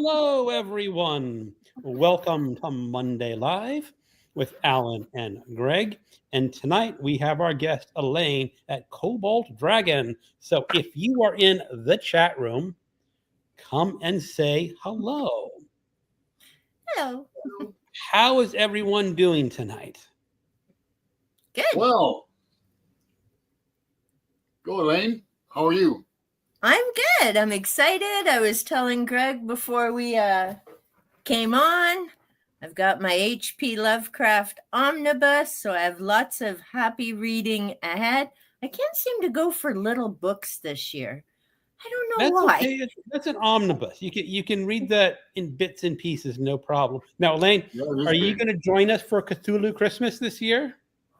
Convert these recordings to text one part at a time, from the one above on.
Hello, everyone. Welcome to Monday Live with Alan and Greg. And tonight we have our guest, Elaine at Cobalt Dragon. So if you are in the chat room, come and say hello. Hello. How is everyone doing tonight? Good. Well, go Elaine. How are you? I'm good. I'm excited. I was telling Greg before we came on, I've got my H.P. Lovecraft omnibus, so I have lots of happy reading ahead. I can't seem to go for little books this year. I don't know why. Okay. That's an omnibus. You can read that in bits and pieces, no problem. Now, Elaine, are you going to join us for Cthulhu Christmas this year?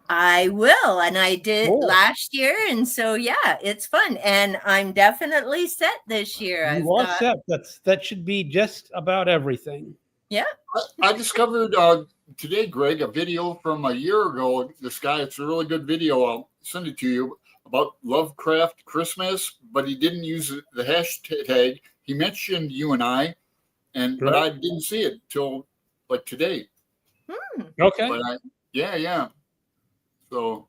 I will, and I did last year, and so yeah, it's fun, and I'm definitely set this year. You are set. That should be just about everything. Yeah. I discovered today, Greg, a video from a year ago. This guy, it's a really good video. I'll send it to you about Lovecraft Christmas, but he didn't use the hashtag. He mentioned you and I, but I didn't see it till like today. Okay. But yeah. So,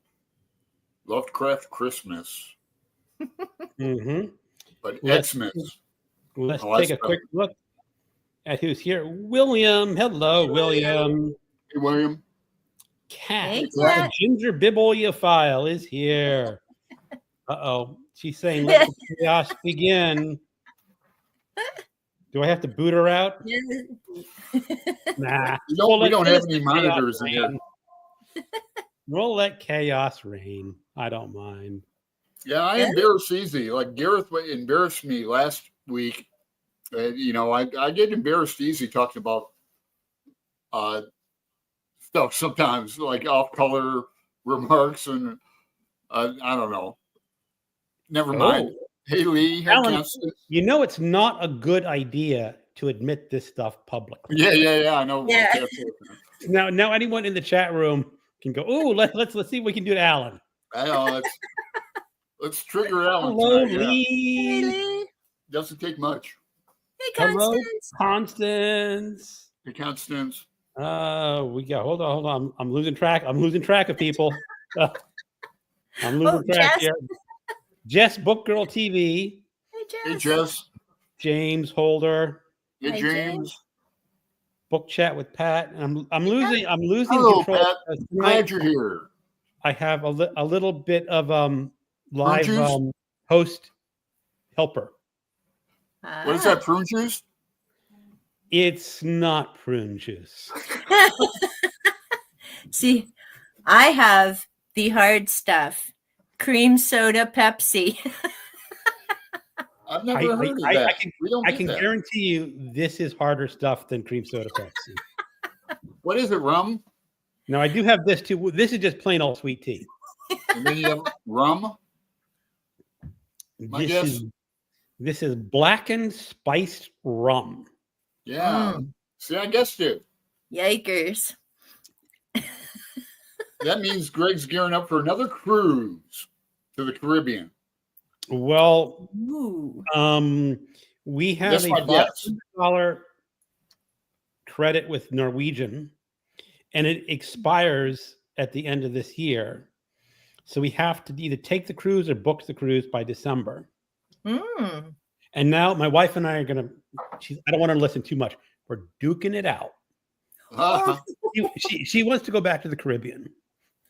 Lovecraft Christmas. Mm-hmm. But Xmas. Let's take a quick look at who's here. William. Hello, William. Hey, William. Cat. The Ginger Bibliophile is here. Uh-oh. She's saying, let the chaos begin. Do I have to boot her out? Nah. We don't have any monitors in here. We'll let chaos reign. I don't mind. Yeah, I embarrass easy. Like Gareth embarrassed me last week. I get embarrassed easy talking about stuff sometimes, like off-color remarks, and I don't know. Never mind. Hey, Lee. Alan, it's not a good idea to admit this stuff publicly. Yeah. I know. Yeah. Now, anyone in the chat room can go, oh, let's see what we can do to Alan. I know. Let's trigger Alan. Hello, tonight, Lee. Hey, Lee. Doesn't take much. Hey, Constance. Hello, Constance. Hey, Constance. We got. Hold on. I'm losing track. I'm losing track of people. I'm losing track here. Jess Book Girl TV. Hey, Jess. James Holder. Hey, James. Book chat with Pat. I'm losing. Hello, control. Pat. Glad you're here. I have a little bit of live host helper. What is that? Prune juice? It's not prune juice. See, I have the hard stuff. Cream soda Pepsi. I've never heard of that. I can guarantee you this is harder stuff than cream soda Pepsi. What is it, rum? No, I do have this too. This is just plain old sweet tea. And then you have rum? This is blackened spiced rum. Yeah. See, I guessed it. Yikers. That means Greg's gearing up for another cruise to the Caribbean. Well, we have a $500 credit with Norwegian, and it expires at the end of this year. So we have to either take the cruise or book the cruise by December. And now my wife and I are going to, I don't want to listen too much. We're duking it out. She wants to go back to the Caribbean.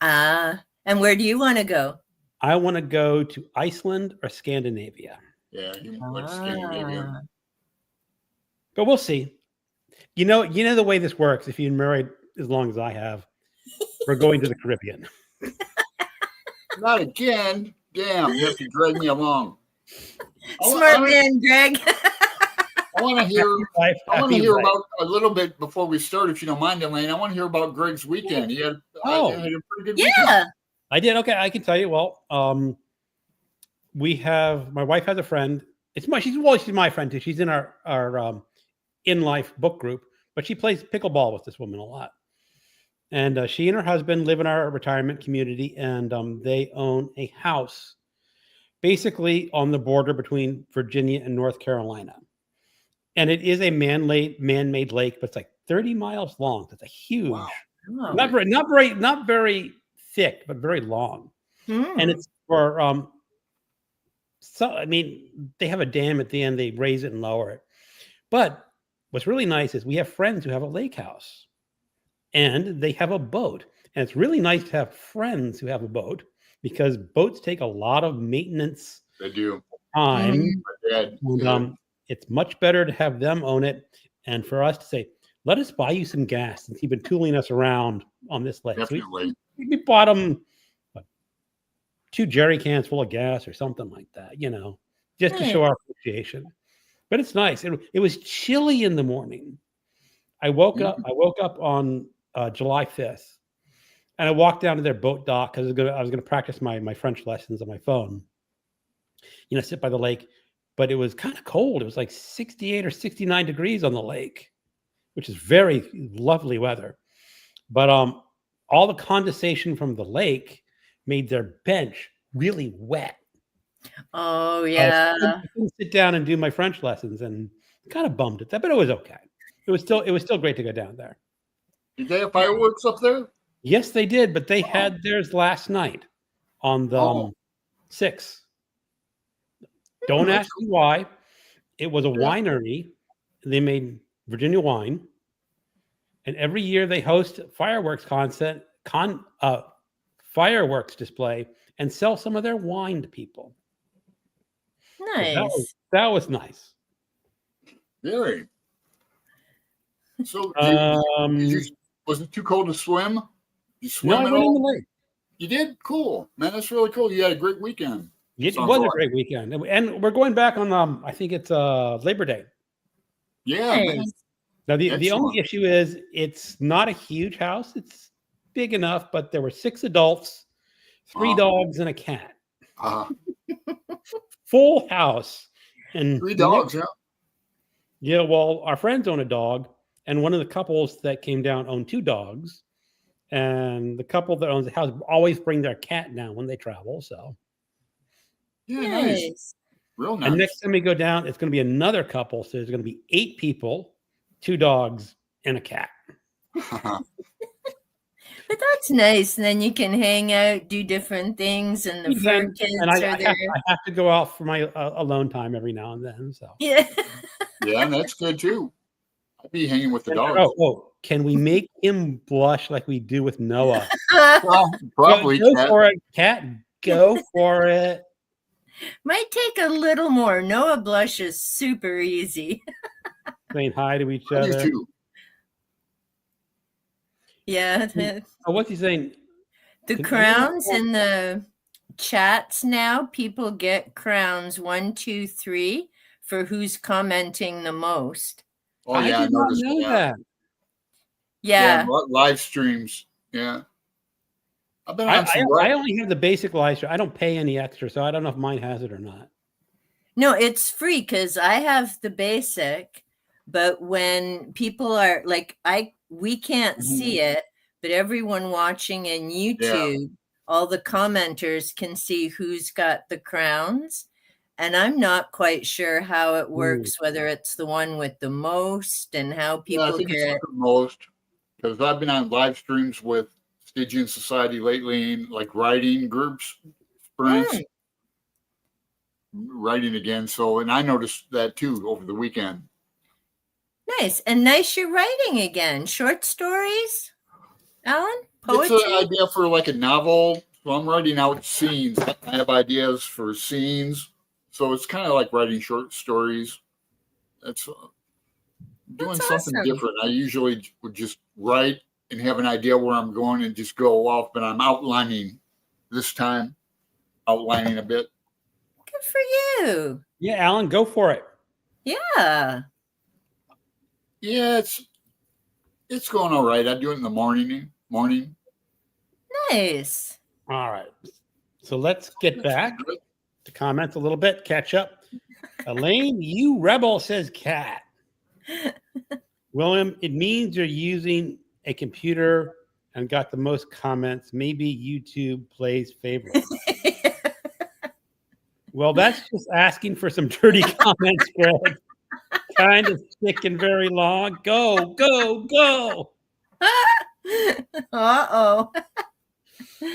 And where do you want to go? I want to go to Iceland or Scandinavia. Yeah, you like Scandinavia. But we'll see. You know the way this works. If you're married as long as I have, we're going to the Caribbean. Not again. Damn, you have to drag me along. Smart man, Greg. I want to hear about a little bit before we start, if you don't mind, Elaine. I want to hear about Greg's weekend. He had, had a pretty good weekend. I did. Okay, I can tell you. Well, my wife has a friend. She's my friend too. She's in our in life book group, but she plays pickleball with this woman a lot. And she and her husband live in our retirement community, and they own a house basically on the border between Virginia and North Carolina. and it is a man-made lake, but it's like 30 miles long. It's a huge, Wow. Oh. not very thick, but very long. Hmm. And it's for so I mean, they have a dam at the end, they raise it and lower it. But what's really nice is we have friends who have a lake house and they have a boat. And it's really nice to have friends who have a boat because boats take a lot of maintenance They do. time. Mhm. My dad. And it's much better to have them own it and for us to say, let us buy you some gas since you've been tooling us around on this lake. So definitely. we bought them 2 jerry cans full of gas or something like that, just to show our appreciation. But it's nice. It was chilly in the morning. I woke up on July 5th, and I walked down to their boat dock because I was gonna practice my French lessons on my phone. Sit by the lake, but it was kind of cold. It was like 68 or 69 degrees on the lake, which is very lovely weather. But all the condensation from the lake made their bench really wet. Oh yeah. I couldn't sit down and do my French lessons, and kind of bummed at that, but it was okay. It was still great to go down there. Did they have fireworks up there? Yes, they did, but they had theirs last night on the 6th. Don't ask me why. It was a winery. They made Virginia wine, and every year they host fireworks fireworks display and sell some of their wine to people. Nice. So that was nice. Very. So, was it too cold to swim? You swim No, I at went in all? the lake. You did? Cool. Man, that's really cool. You had a great weekend. It Sounds was a like. great weekend, and we're going back on I think it's Labor Day. Yeah, man. Nice. Now the Excellent. only issue is it's not a huge house. It's big enough, but there were 6 adults, 3 dogs, and a cat. Full house. And 3 dogs, yeah. Yeah, well, our friends own a dog, and one of the couples that came down owned 2 dogs. And the couple that owns the house always bring their cat down when they travel. So Yeah, nice. Real nice. And next time we go down, it's going to be another couple. So there's going to be 8 people, 2 dogs, and a cat. But that's nice. And then you can hang out, do different things, and the fur kids are there. I have to go out for my alone time every now and then. So Yeah. Yeah, and that's good too. I'd be hanging with the dogs. Oh, can we make him blush like we do with Noah? Well, probably. Go for it, cat. Go for it. Might take a little more. Noah blushes super easy. Saying hi to each I do other. too. Yeah. Oh, what's he saying? The crowns in the chats now, people get crowns 1, 2, 3 for who's commenting the most. Oh yeah, I did not noticed know that. Yeah. Live streams. Yeah. I've been on I only have the basic live stream. I don't pay any extra, so I don't know if mine has it or not. No, it's free because I have the basic, but when people are like, we can't see it, but everyone watching in YouTube, all the commenters can see who's got the crowns. And I'm not quite sure how it works, whether it's the one with the most and how people I think get it's the most, because I've been on live streams with Stygian Society lately, like writing groups, sprints, writing again. So, and I noticed that too over the weekend. Nice. And nice you're writing again. Short stories, Alan? Poetry? It's an idea for like a novel. So I'm writing out scenes. I have ideas for scenes. So it's kind of like writing short stories. It's doing something different. I usually would just write and have an idea where I'm going and just go off, but I'm outlining this time, outlining a bit. Good for you. Yeah, Alan, go for it. Yeah. Yeah, it's going all right. I do it in the morning. Nice. All right. So let's get back to comments a little bit, catch up. Elaine, you rebel, says cat. William, it means you're using a computer and got the most comments. Maybe YouTube plays favorites. Well, that's just asking for some dirty comments, Greg. kind of thick and very long. Go, go, go. Uh-oh.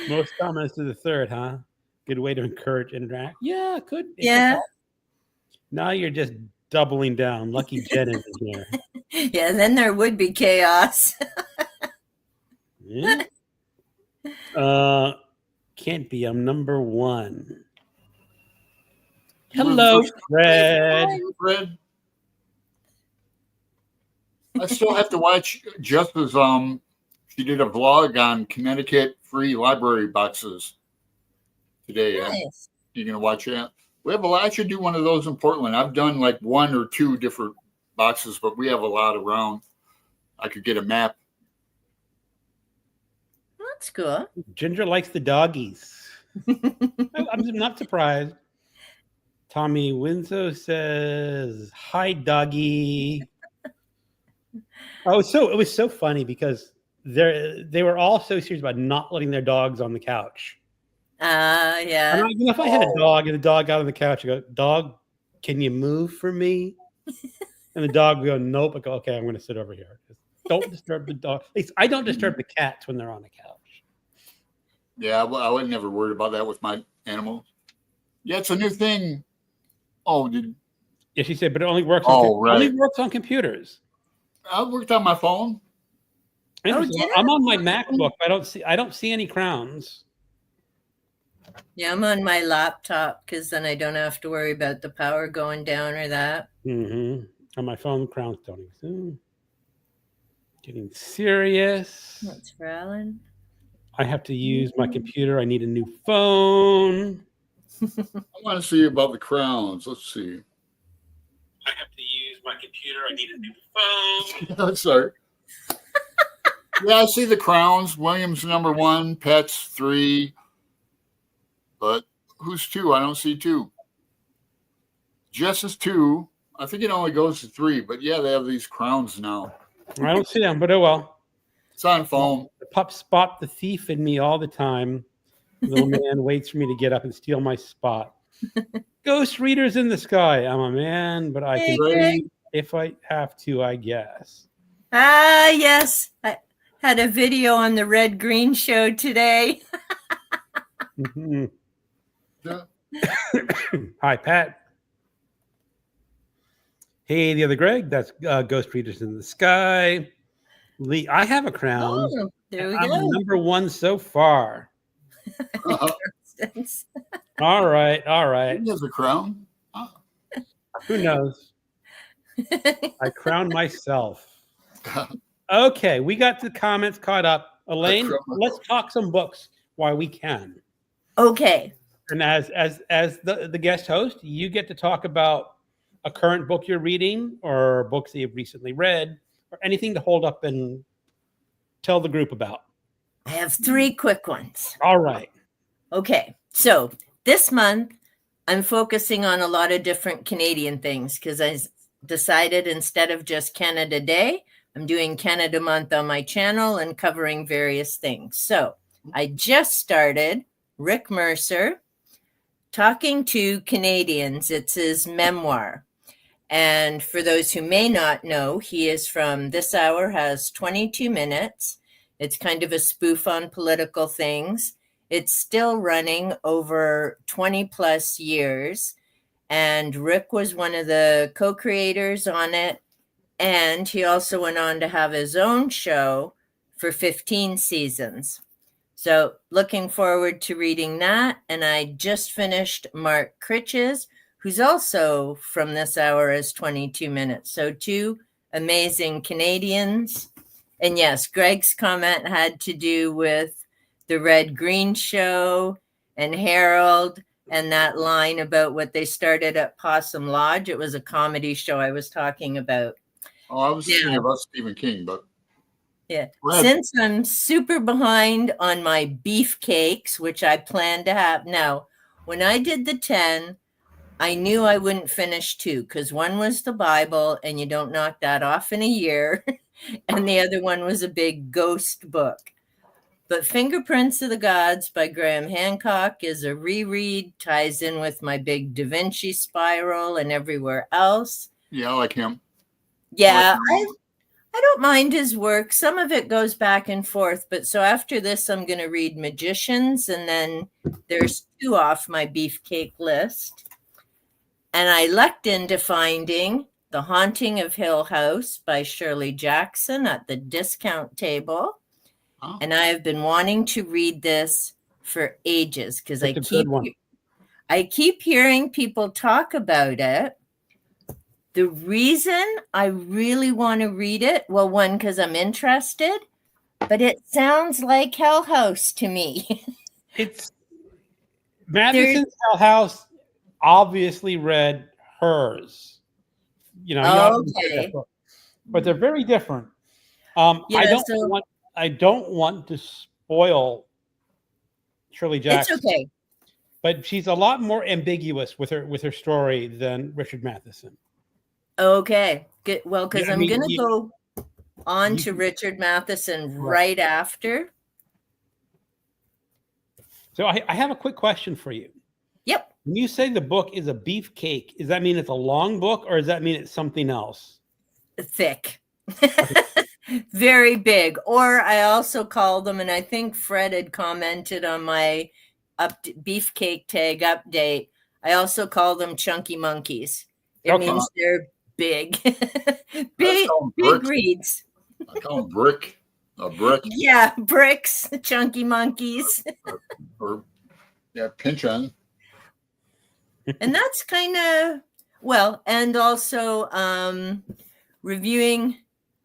Most comments to the third, huh? Good way to encourage interact. Yeah, it could. It could Yeah. help. Now you're just doubling down. Lucky Jen is here. Yeah, then there would be chaos. Yeah. Can't be. I'm number one. Hello, Fred. Fred. I still have to watch Jess's she did a vlog on Connecticut free library boxes today. Nice. You're gonna watch that? We have a lot. I should do one of those in Portland. I've done like 1 or 2 different boxes, but we have a lot around. I could get a map. That's cool. Ginger likes the doggies. I'm not surprised. Tommy Winslow says, "Hi, doggy." Oh, it was so funny because they were all so serious about not letting their dogs on the couch. Yeah. And if I had a dog and the dog got on the couch, I go, "Dog, can you move for me?" And the dog would go, "Nope." I go, "Okay, I'm going to sit over here. Don't disturb the dog." At least I don't disturb the cats when they're on the couch. Yeah, well, I would never worried about that with my animals. Yeah, it's a new thing. Oh, Yeah, she said, but it only works. Only works on computers. I worked on my phone. I'm on my MacBook. I don't see any crowns. Yeah, I'm on my laptop because then I don't have to worry about the power going down or that. Mm-hmm. On my phone, crowns don't exist. Getting serious. That's for Alan. I have to use my computer. I need a new phone. I want to see about the crowns. Let's see. I have to use my computer. I need a new phone. Sorry. Yeah, I see the crowns. Williams number 1, Pets 3. But who's 2? I don't see 2. Jess is 2. I think it only goes to 3. But yeah, they have these crowns now. I don't see them, but oh well. It's on phone. The pups spot the thief in me all the time. The little man waits for me to get up and steal my spot. Ghost readers in the sky. I'm a man, but I can read if I have to, I guess. Yes. I had a video on the Red Green Show today. Mm-hmm. Yeah. Hi, Pat. Hey, the other Greg. That's Ghost Readers in the Sky. Lee, I have a crown. Oh, there we I'm go. number 1 so far. All right. He has a crown. Who knows? I crowned myself. Okay, we got the comments caught up. Elaine, let's talk some books while we can. Okay. And as the guest host, you get to talk about a current book you're reading or books that you've recently read or anything to hold up and tell the group about. I have 3 quick ones. All right. Okay. So this month, I'm focusing on a lot of different Canadian things because I decided instead of just Canada Day, I'm doing Canada Month on my channel and covering various things. So I just started Rick Mercer, Talking to Canadians. It's his memoir. And for those who may not know, he is from This Hour, has 22 minutes. It's kind of a spoof on political things. It's still running over 20 plus years. And Rick was one of the co-creators on it. And he also went on to have his own show for 15 seasons. So looking forward to reading that. And I just finished Mark Critch's, who's also from This Hour as 22 minutes. So 2 amazing Canadians. And yes, Greg's comment had to do with the Red Green Show and Harold and that line about what they started at Possum Lodge. It was a comedy show I was talking about. Oh, I was thinking about Stephen King, but yeah. Since I'm super behind on my beefcakes, which I plan to have now, when I did the 10, I knew I wouldn't finish 2 because one was the Bible and you don't knock that off in a year. And the other one was a big ghost book. But Fingerprints of the Gods by Graham Hancock is a reread, ties in with my big Da Vinci Spiral and everywhere else. Yeah, I like him. Yeah, I don't mind his work. Some of it goes back and forth, but so after this, I'm going to read Magicians, and then there's 2 off my beefcake list. And I lucked into finding The Haunting of Hill House by Shirley Jackson at the discount table. Oh. And I have been wanting to read this for ages because I keep hearing people talk about it. The reason I really want to read it, well, one, because I'm interested, but it sounds like Hell House to me. It's Matheson's Hell House obviously read hers. You know, Okay. but they're very different. Yeah, I don't want to spoil Shirley Jackson. It's okay. But she's a lot more ambiguous with her story than Richard Matheson. Okay, good. Well, because I'm going to go on to can- Richard Matheson right after. So I have a quick question for you. Yep. When you say the book is a beefcake, does that mean it's a long book or does that mean it's something else? Thick. Very big. Or I also call them, and I think Fred had commented on my beefcake tag update, I also call them chunky monkeys. It means they're big. big reads. I call them brick. A brick. Yeah, bricks, chunky monkeys. or pinch on. And that's kind of, well, and also reviewing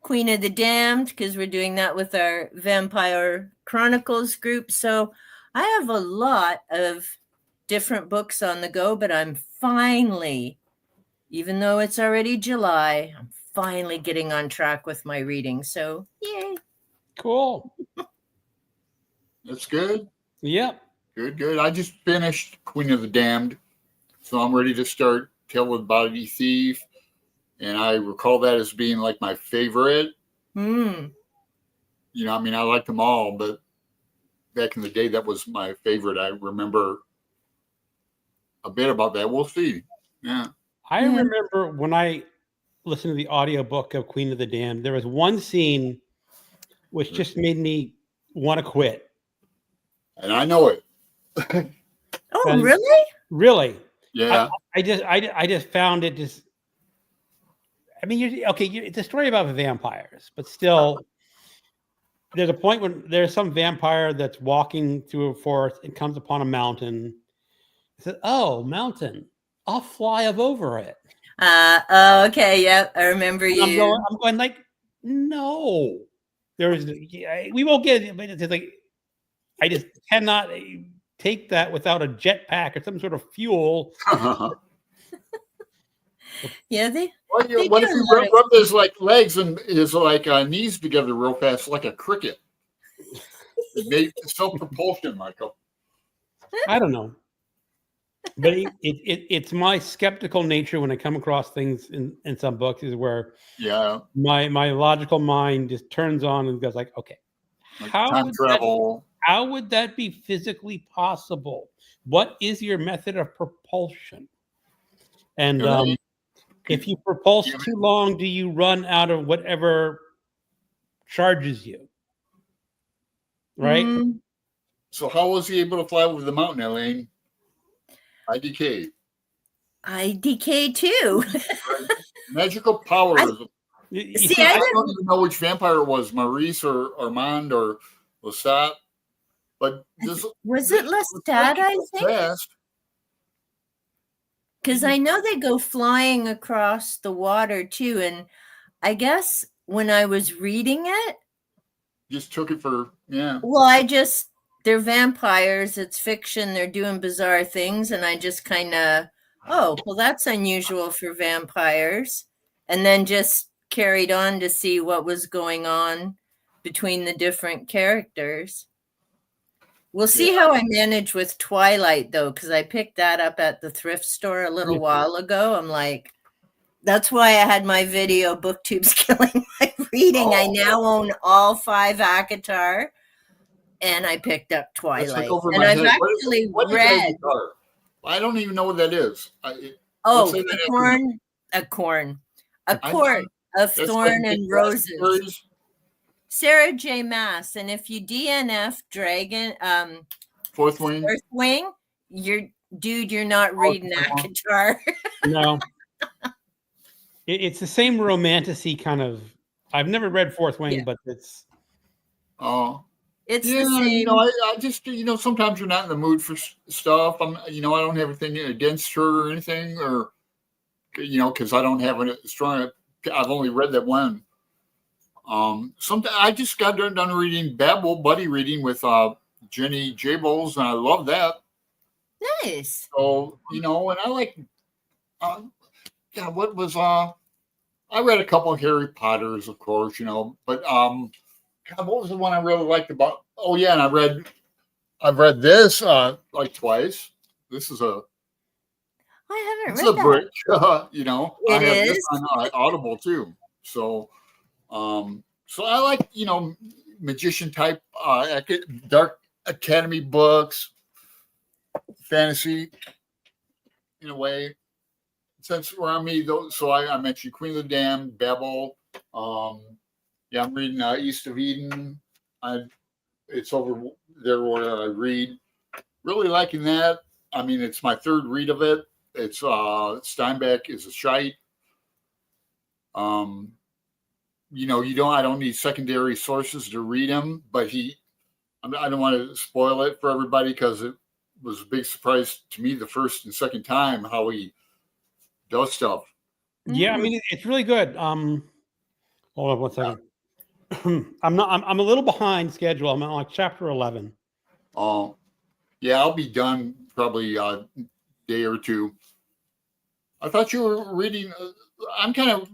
Queen of the Damned, because we're doing that with our Vampire Chronicles group. So I have a lot of different books on the go, but I'm finally, even though it's already July, I'm finally getting on track with my reading. So yay. Cool. That's good. Yep. Good. I just finished Queen of the Damned, so I'm ready to start Tale of the Body Thief, and I recall that as being like my favorite. Mm. You know, I mean, I liked them all, but back in the day, that was my favorite. I remember a bit about that. We'll see. Yeah. I remember when I listened to the audiobook of Queen of the Damned, there was one scene which just made me want to quit. And I know it. Oh, and really? Really? Yeah. I just found it just. I mean, it's a story about vampires, but still, there's a point when there's some vampire that's walking through a forest and comes upon a mountain. He says, "Oh, mountain, I'll fly up over it." Okay, yep, I remember and you. I'm going like, no. We won't get it, but it's like I just cannot take that without a jetpack or some sort of fuel. Yeah, what if you rub his like legs and his like knees together real fast, like a cricket? It made self-propulsion, Michael. I don't know, but it's my skeptical nature when I come across things in some books is where my logical mind just turns on and goes like, okay, like time travel. How would that be physically possible? What is your method of propulsion? And if you propulse too long, do you run out of whatever charges you? Right? So how was he able to fly over the mountain, Elaine? IDK. IDK too. Magical powers. I don't even know which vampire it was, Maurice or Armand or Lestat. But was it Lestat, I think? Because I know they go flying across the water too. And I guess when I was reading it, just took it for, well, they're vampires, it's fiction, they're doing bizarre things, and I just kind of, well, that's unusual for vampires, and then just carried on to see what was going on between the different characters. We'll see how I manage with Twilight, though, because I picked that up at the thrift store a little while ago. I'm like, that's why I had my video BookTube's killing my reading. I now own all 5 ACOTAR, and I picked up Twilight. And I've actually read. I don't even know what that is. A corn. Of That's Thorn like and Jurassic Roses. Stories. Sarah J. Mass. And if you DNF Dragon, Fourth Wing. Earth Wing, you're not reading ACOTAR. No. It's the same romantic-y kind of. I've never read Fourth Wing, Yeah. but it's. Oh. It's Yeah, the same. you know, I just, you know, sometimes you're not in the mood for stuff. You know, I don't have anything against her or anything, or, you know, because I don't have a strong. I've only read that one. Sometimes I just got done reading Babel buddy reading with Jenny Jables, and I love that. Nice. So, you know, and I like. Yeah, what was I read a couple of Harry Potters, of course, you know, but God, what was the one I really liked about? Oh yeah, and I've read this like twice. This is a I haven't it's read a that. brick, you know. I It have this is. on Audible too. So so I like, you know, magician type dark academy books, fantasy in a way. Since we're on me though, so I mentioned Queen of the Damned, Babel. Yeah, I'm reading East of Eden. It's over there where I read. Really liking that. I mean, it's my third read of it. It's Steinbeck is a shite. You know, I don't need secondary sources to read him, but I don't want to spoil it for everybody because it was a big surprise to me the first and second time how he does stuff. Yeah, I mean, it's really good. Hold on 1 second. I'm a little behind schedule. I'm on like chapter 11. Oh, yeah, I'll be done probably a day or two. I thought you were reading. I'm kind of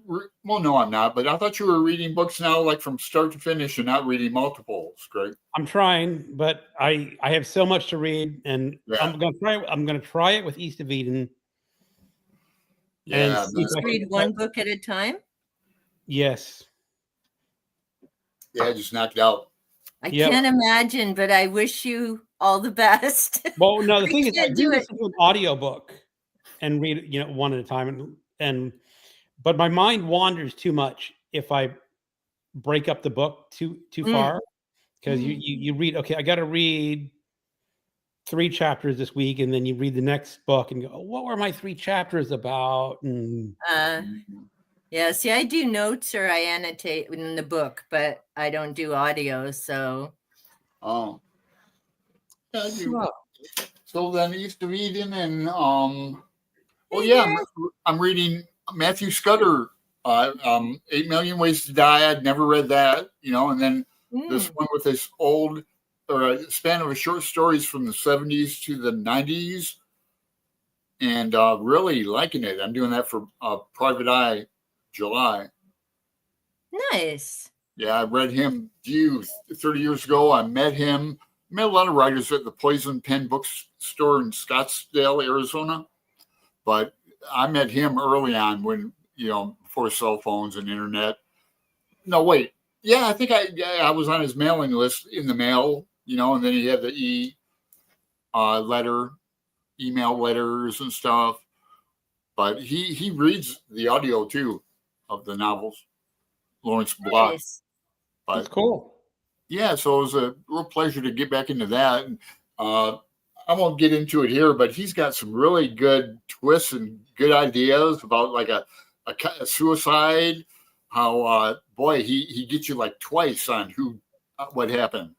well, no, I'm not. But I thought you were reading books now, like from start to finish, and not reading multiples. Greg. I'm trying, but I have so much to read, and Yeah. I'm gonna try it with East of Eden. Yeah, And see if Just I can- read one book at a time. Yes. yeah, just knock it out. I Yep. can't imagine, but I wish you all the best. Well, no, the thing is, I can't do do it. listen to an audiobook and read, you know, one at a time, but my mind wanders too much if I break up the book too far, because you read, okay, I got to read 3 chapters this week, and then you read the next book and go, what were my 3 chapters about? And Yeah, see, I do notes or I annotate in the book, but I don't do audio, so. Oh, yeah, I do. Well, So then East of Eden and oh Hey yeah, there. I'm reading Matthew Scudder, 8 Million Ways to Die. I'd never read that, you know, and then this one with this old or a span of short stories from the 70s to the 90s, and really liking it. I'm doing that for Private Eye, July. Nice. Yeah, I read him 30 years ago. I met him. Met a lot of writers at the Poison Pen bookstore in Scottsdale, Arizona. But I met him early on when, you know, before cell phones and internet. No, wait. Yeah, I think I was on his mailing list in the mail, you know, and then he had the email letters and stuff. But he reads the audio too of the novels, Lawrence Block. Nice. But that's cool. yeah, so it was a real pleasure to get back into that. And I won't get into it here, but he's got some really good twists and good ideas about like a suicide. How boy, he gets you like twice on what happened,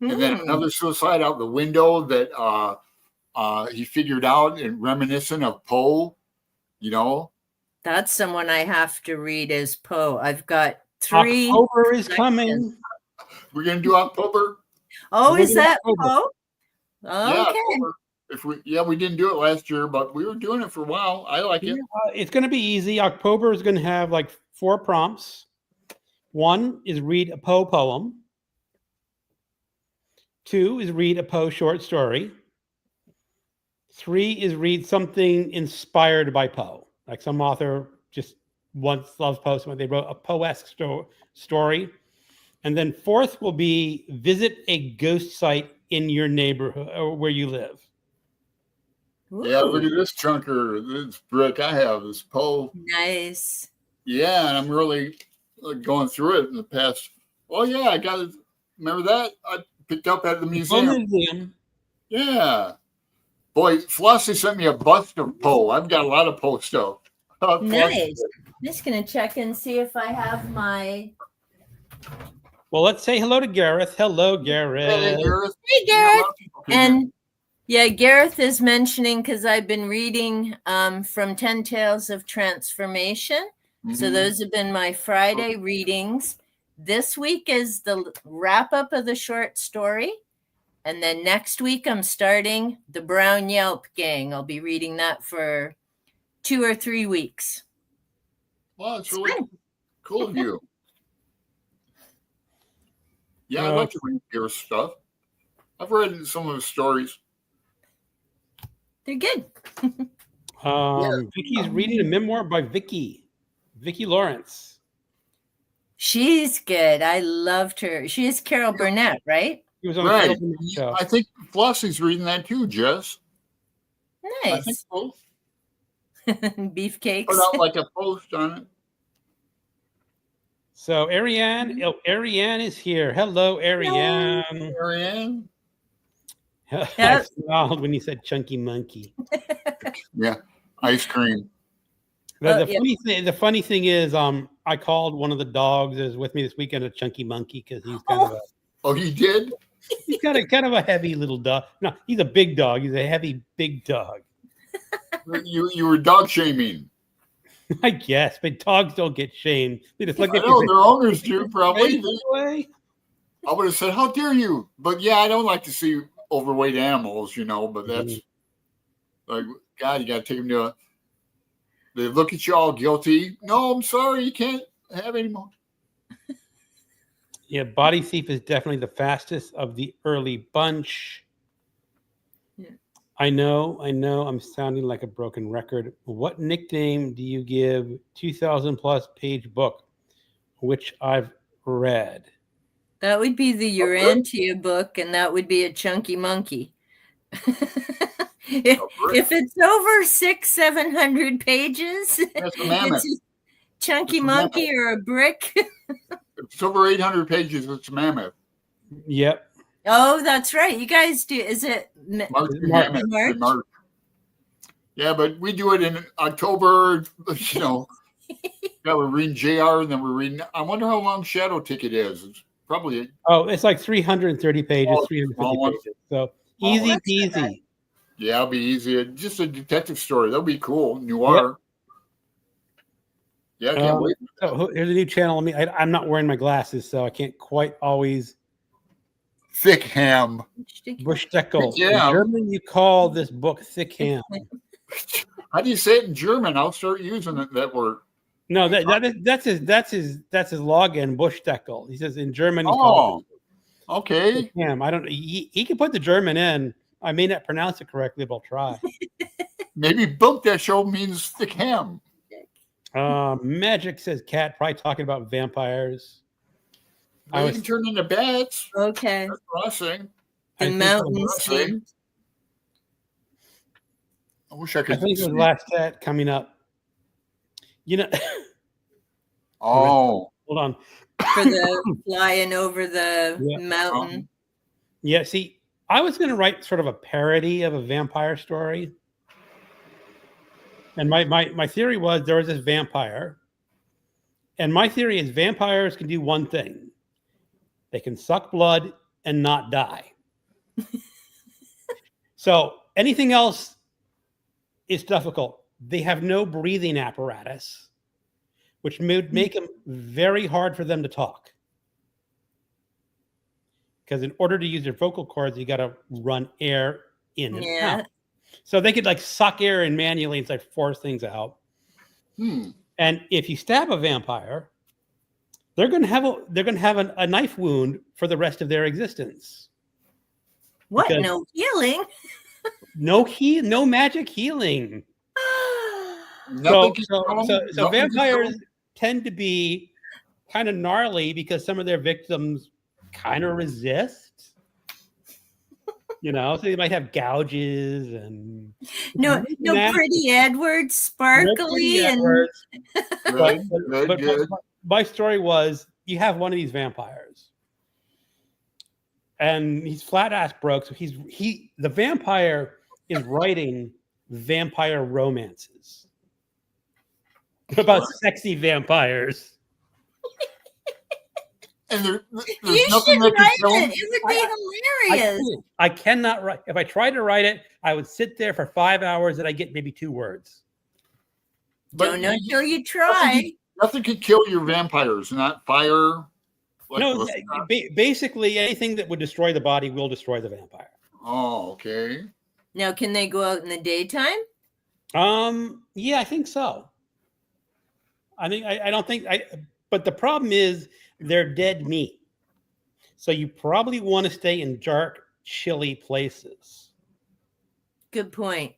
and then another suicide out the window that he figured out and reminiscent of Poe. You know, That's someone I have to read as Poe. I've got 3. October is coming. we're gonna do October. Oh, We're is gonna do that October. Poe? Yeah, Okay. October. We didn't do it last year, but we were doing it for a while. I like it. It's going to be easy. October is going to have like 4 prompts. 1 is read a Poe poem. 2 is read a Poe short story. 3 is read something inspired by Poe. Like some author just once loves Poe, so they wrote a Poe-esque story. And then 4th will be visit a ghost site in your neighborhood or where you live. Yeah, look at this chunker, this brick I have, this Poe. Nice. Yeah, and I'm really going through it in the past. Oh yeah, I got it. Remember that I picked up at the museum. Museum. Yeah, boy, Flossie sent me a bust of Poe. I've got a lot of Poe stuff. Nice. I'm just gonna check and see if I have my. Well, let's say hello to Gareth. Hello, Gareth. Hey, Gareth. Hey, Gareth. And yeah, Gareth is mentioning because I've been reading from 10 Tales of Transformation. So those have been my Friday readings. This week is the wrap up of the short story. And then next week, I'm starting The Brown Yelp Gang. I'll be reading that for 2 or 3 weeks. Wow, it's really cool of you. Yeah, I like to read your stuff. I've read some of his stories. They're good. Vicky's reading a memoir by Vicky Lawrence. She's good. I loved her. She is Carol Burnett, right? He was on the Carol Burnett show. I think Flossie's reading that too, Jess. Nice. I think so. Beefcakes. Put out like a post on it. So Ariane is here. Hello, Ariane. Ariane. I smiled when you said chunky monkey. Yeah, ice cream. The funny thing is, I called one of the dogs that was with me this weekend a chunky monkey because he's kind of a. Oh, he did? He's got kind of a heavy little dog. No, he's a big dog. He's a heavy, big dog. You were dog shaming. I guess, but dogs don't get shamed. They just look I at know you. their owners do probably. Way. I would have said, "How dare you?" But yeah, I don't like to see overweight animals, But that's like, God, you got to take them to. They look at you all guilty. No, I'm sorry, you can't have any more. Yeah, Body Thief is definitely the fastest of the early bunch. Yeah. I know. I'm sounding like a broken record. What nickname do you give 2,000 plus page book, which I've read? That would be the Urantia book, and that would be a chunky monkey. If it's over 600-700 pages, it's a chunky monkey or a brick. If it's over 800 pages, it's a mammoth. Yep. Oh, that's right. You guys do. Is it March? Yeah, but we do it in October. Yeah, we're reading JR, and then we're reading. I wonder how long Shadow Ticket is. It's probably. It's like 330 pages, 350 pages. So easy peasy. Yeah, it'll be easy. Just a detective story. That'll be cool. Noir. Yep. Yeah, I can't wait. So here's a new channel. I'm not wearing my glasses, so I can't quite always. Thick ham. Buschdeckel. In German, you call this book thick ham. How do you say it in German? I'll start using that word. No, that's his login, Buschdeckel. He says in German. Okay. Ham. I don't. He can put the German in. I may not pronounce it correctly, but I'll try. Maybe book that show means thick ham. Magic says cat, probably talking about vampires. They can turn into bats. Okay. That's crossing. The mountains. I wish I could. I think it was last cat coming up. Oh. Hold on. For the flying over the mountain. Yeah, see, I was going to write sort of a parody of a vampire story. And my theory was there was this vampire. And my theory is vampires can do one thing. They can suck blood and not die. So anything else is difficult. They have no breathing apparatus, which would make them very hard for them to talk. Because in order to use their vocal cords, you got to run air in and out. So they could like suck air in manually and like force things out. And if you stab a vampire, they're going to have a knife wound for the rest of their existence. What? No healing? No magic healing. So vampires tend to be kind of gnarly because some of their victims kind of resist. So they might have gouges and No, pretty Edwards, sparkly, and Good. My story was you have one of these vampires, and he's flat ass broke. So the vampire is writing vampire romances about sexy vampires. And there's you nothing should that can write kill it. him. It would be hilarious. I cannot write. If I tried to write it, I would sit there for 5 hours and I get maybe 2 words. Don't know until you try. Nothing can kill your vampires, not fire. No, basically anything that would destroy the body will destroy the vampire. Oh, okay. Now, can they go out in the daytime? Yeah, I think so. I don't think but the problem is they're dead meat. So you probably want to stay in dark, chilly places. Good point.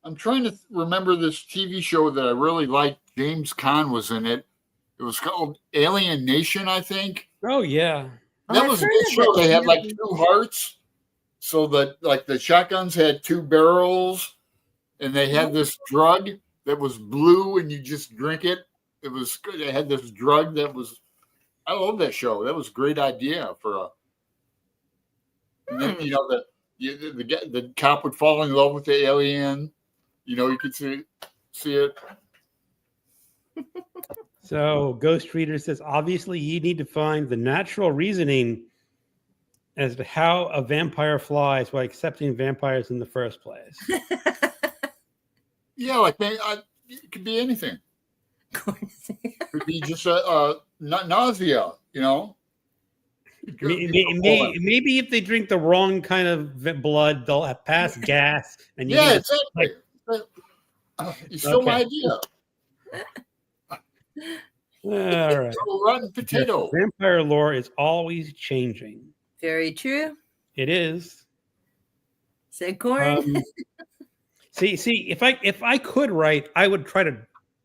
I'm trying to remember this TV show that I really liked. James Caan was in it. It was called Alien Nation, I think. Oh, yeah. That was a good show. They had like 2 hearts. So that like the shotguns had 2 barrels, and they had this drug that was blue and you just drink it. It was good. They had this drug that was, I love that show. That was a great idea for a, and then, the cop would fall in love with the alien. You could see it. So Ghost Reader says, obviously you need to find the natural reasoning as to how a vampire flies by accepting vampires in the first place. Yeah, like it could be anything. It could be just a nausea, Maybe if they drink the wrong kind of blood, they'll have pass gas. And exactly. You stole my idea. All right. Rotten potato. Vampire lore is always changing. Very true. It is. Said corn. See, if I could write, I would try to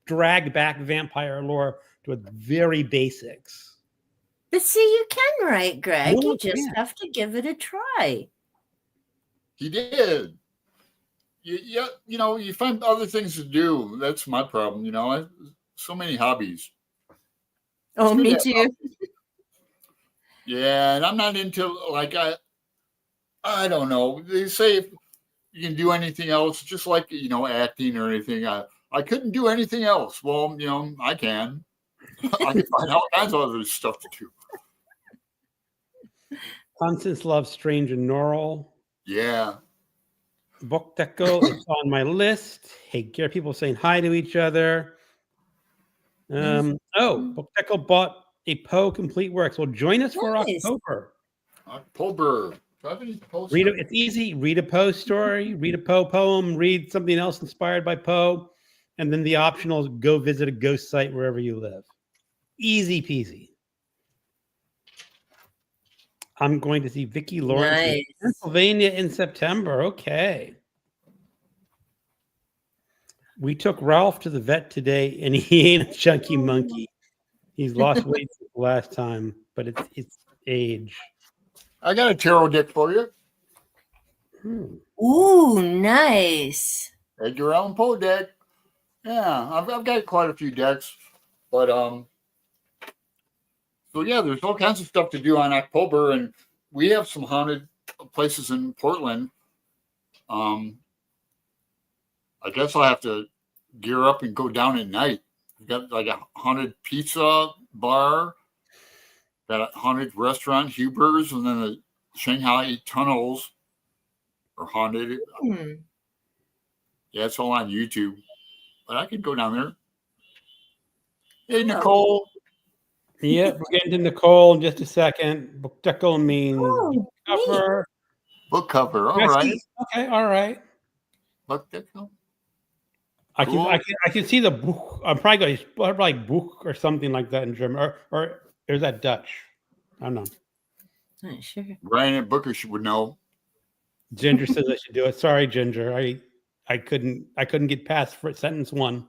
drag back vampire lore to its very basics. But see, you can write, Greg. No, you just have to give it a try. He did. You find other things to do. That's my problem. So many hobbies. Oh, me too. Yeah, and I'm not into I don't know. They say if you can do anything else, just like acting or anything. I couldn't do anything else. Well, I can. I can find all kinds of other stuff to do. Constance loves Strange and Norrell. Yeah. Book Deco is on my list. Hey, Gary, people saying hi to each other. Book Deco bought a Poe Complete Works. Well, join us for October. October. Do I have any Poe? It's easy. Read a Poe story, read a Poe poem, read something else inspired by Poe, and then the optional is go visit a ghost site wherever you live. Easy peasy. I'm going to see Vicki Lawrence in Pennsylvania in September. Okay. We took Ralph to the vet today, and he ain't a chunky monkey. He's lost weight since the last time, but it's age. I got a tarot deck for you. Ooh, nice. Edgar Allan Poe deck. Yeah, I've got quite a few decks, but so yeah, there's all kinds of stuff to do on October, and we have some haunted places in Portland. I guess I'll have to gear up and go down at night. We've got like a haunted pizza bar, got a haunted restaurant, Huber's, and then the Shanghai tunnels are haunted. Yeah, it's all on YouTube, but I could go down there. Hey, Nicole. Yep, we're getting to Nicole in just a second. Book Deco means book cover. Book cover, all right. Okay, all right. Book Deco. I can see the book. I'm probably going to like book or something like that in German, or is that Dutch? I don't know. Not sure. Brian and Booker would know. Ginger says I should do it. Sorry, Ginger. I couldn't get past sentence 1.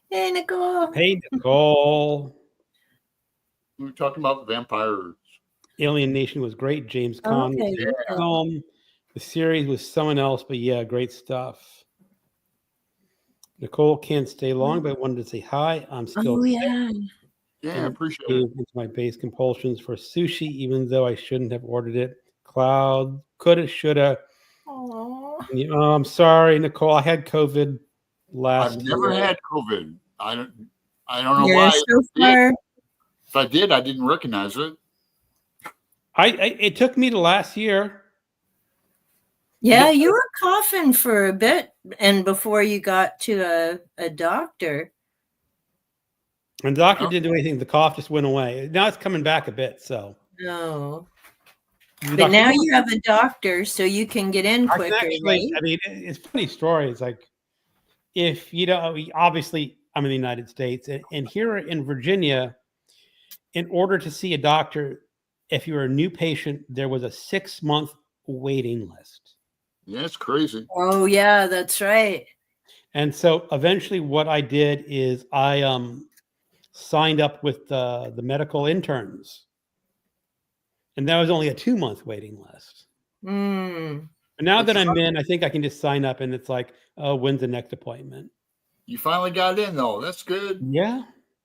Hey, Nicole. Hey, Nicole. We were talking about vampires. Alien Nation was great. James Caan was Okay. in the film. The series was someone else, but yeah, great stuff. Nicole can't stay long, but I wanted to say hi. I'm still Oh sick yeah. Yeah, I and appreciate gave it. into my base compulsions for sushi, even though I shouldn't have ordered it. Cloud, coulda, shoulda. Oh. I'm sorry, Nicole. I had COVID last I've never year. had COVID. I don't know Yeah. why. So far. If I did, I didn't recognize it. It took me to last year. Yeah, you were coughing for a bit, and before you got to a doctor. And the doctor Well, didn't do anything. The cough just went away. Now it's coming back a bit. So No. the But doctor, now you have a doctor, so you can get in I can quicker, actually, right? I mean, it's a funny story. It's like, if you know, obviously I'm in the United States, and here in Virginia, in order to see a doctor, if you're a new patient, there was a 6-month waiting list. yeah, it's crazy. Oh yeah, that's right. And so eventually what I did is I signed up with the medical interns. And that was only a 2-month waiting list. Mm. But now But that I'm in, I think I can just sign up and it's like, oh, when's the next appointment? you finally got in, though. That's good. Yeah.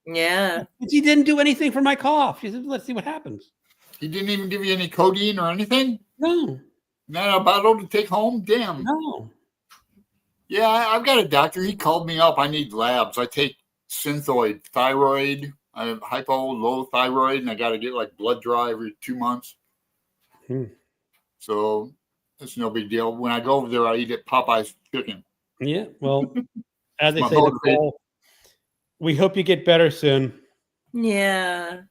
Yeah. He didn't do anything for my cough. She said, let's see what happens. He didn't even give you any codeine or anything? No, Not a bottle to take home? Damn. no. Yeah, I've got a doctor. He called me up. I need labs. I take Synthoid, thyroid. I have hypo, low thyroid, and I got to get like blood draw every 2 months. Hmm. So it's no big deal. When I go over there, I eat at Popeye's chicken. Yeah. Well, as they My say, motivation. Nicole, we hope you get better soon. Yeah.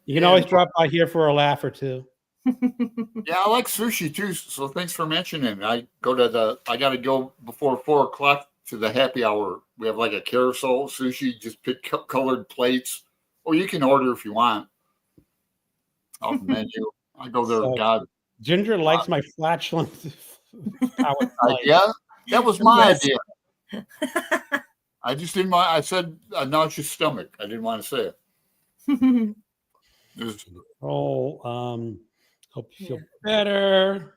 You can Yeah. always drop by here for a laugh or two. Yeah, I like sushi too. So thanks for mentioning. I got to go before 4 o'clock to the happy hour. We have like a carousel sushi, just pick colored plates, or you can order if you want off the menu. I go there. So, God, Ginger likes my flatulent power play. yeah, that was my Yes. idea. I just didn't want. I said nauseous stomach. I didn't want to say it. It was, Oh, hope you feel better.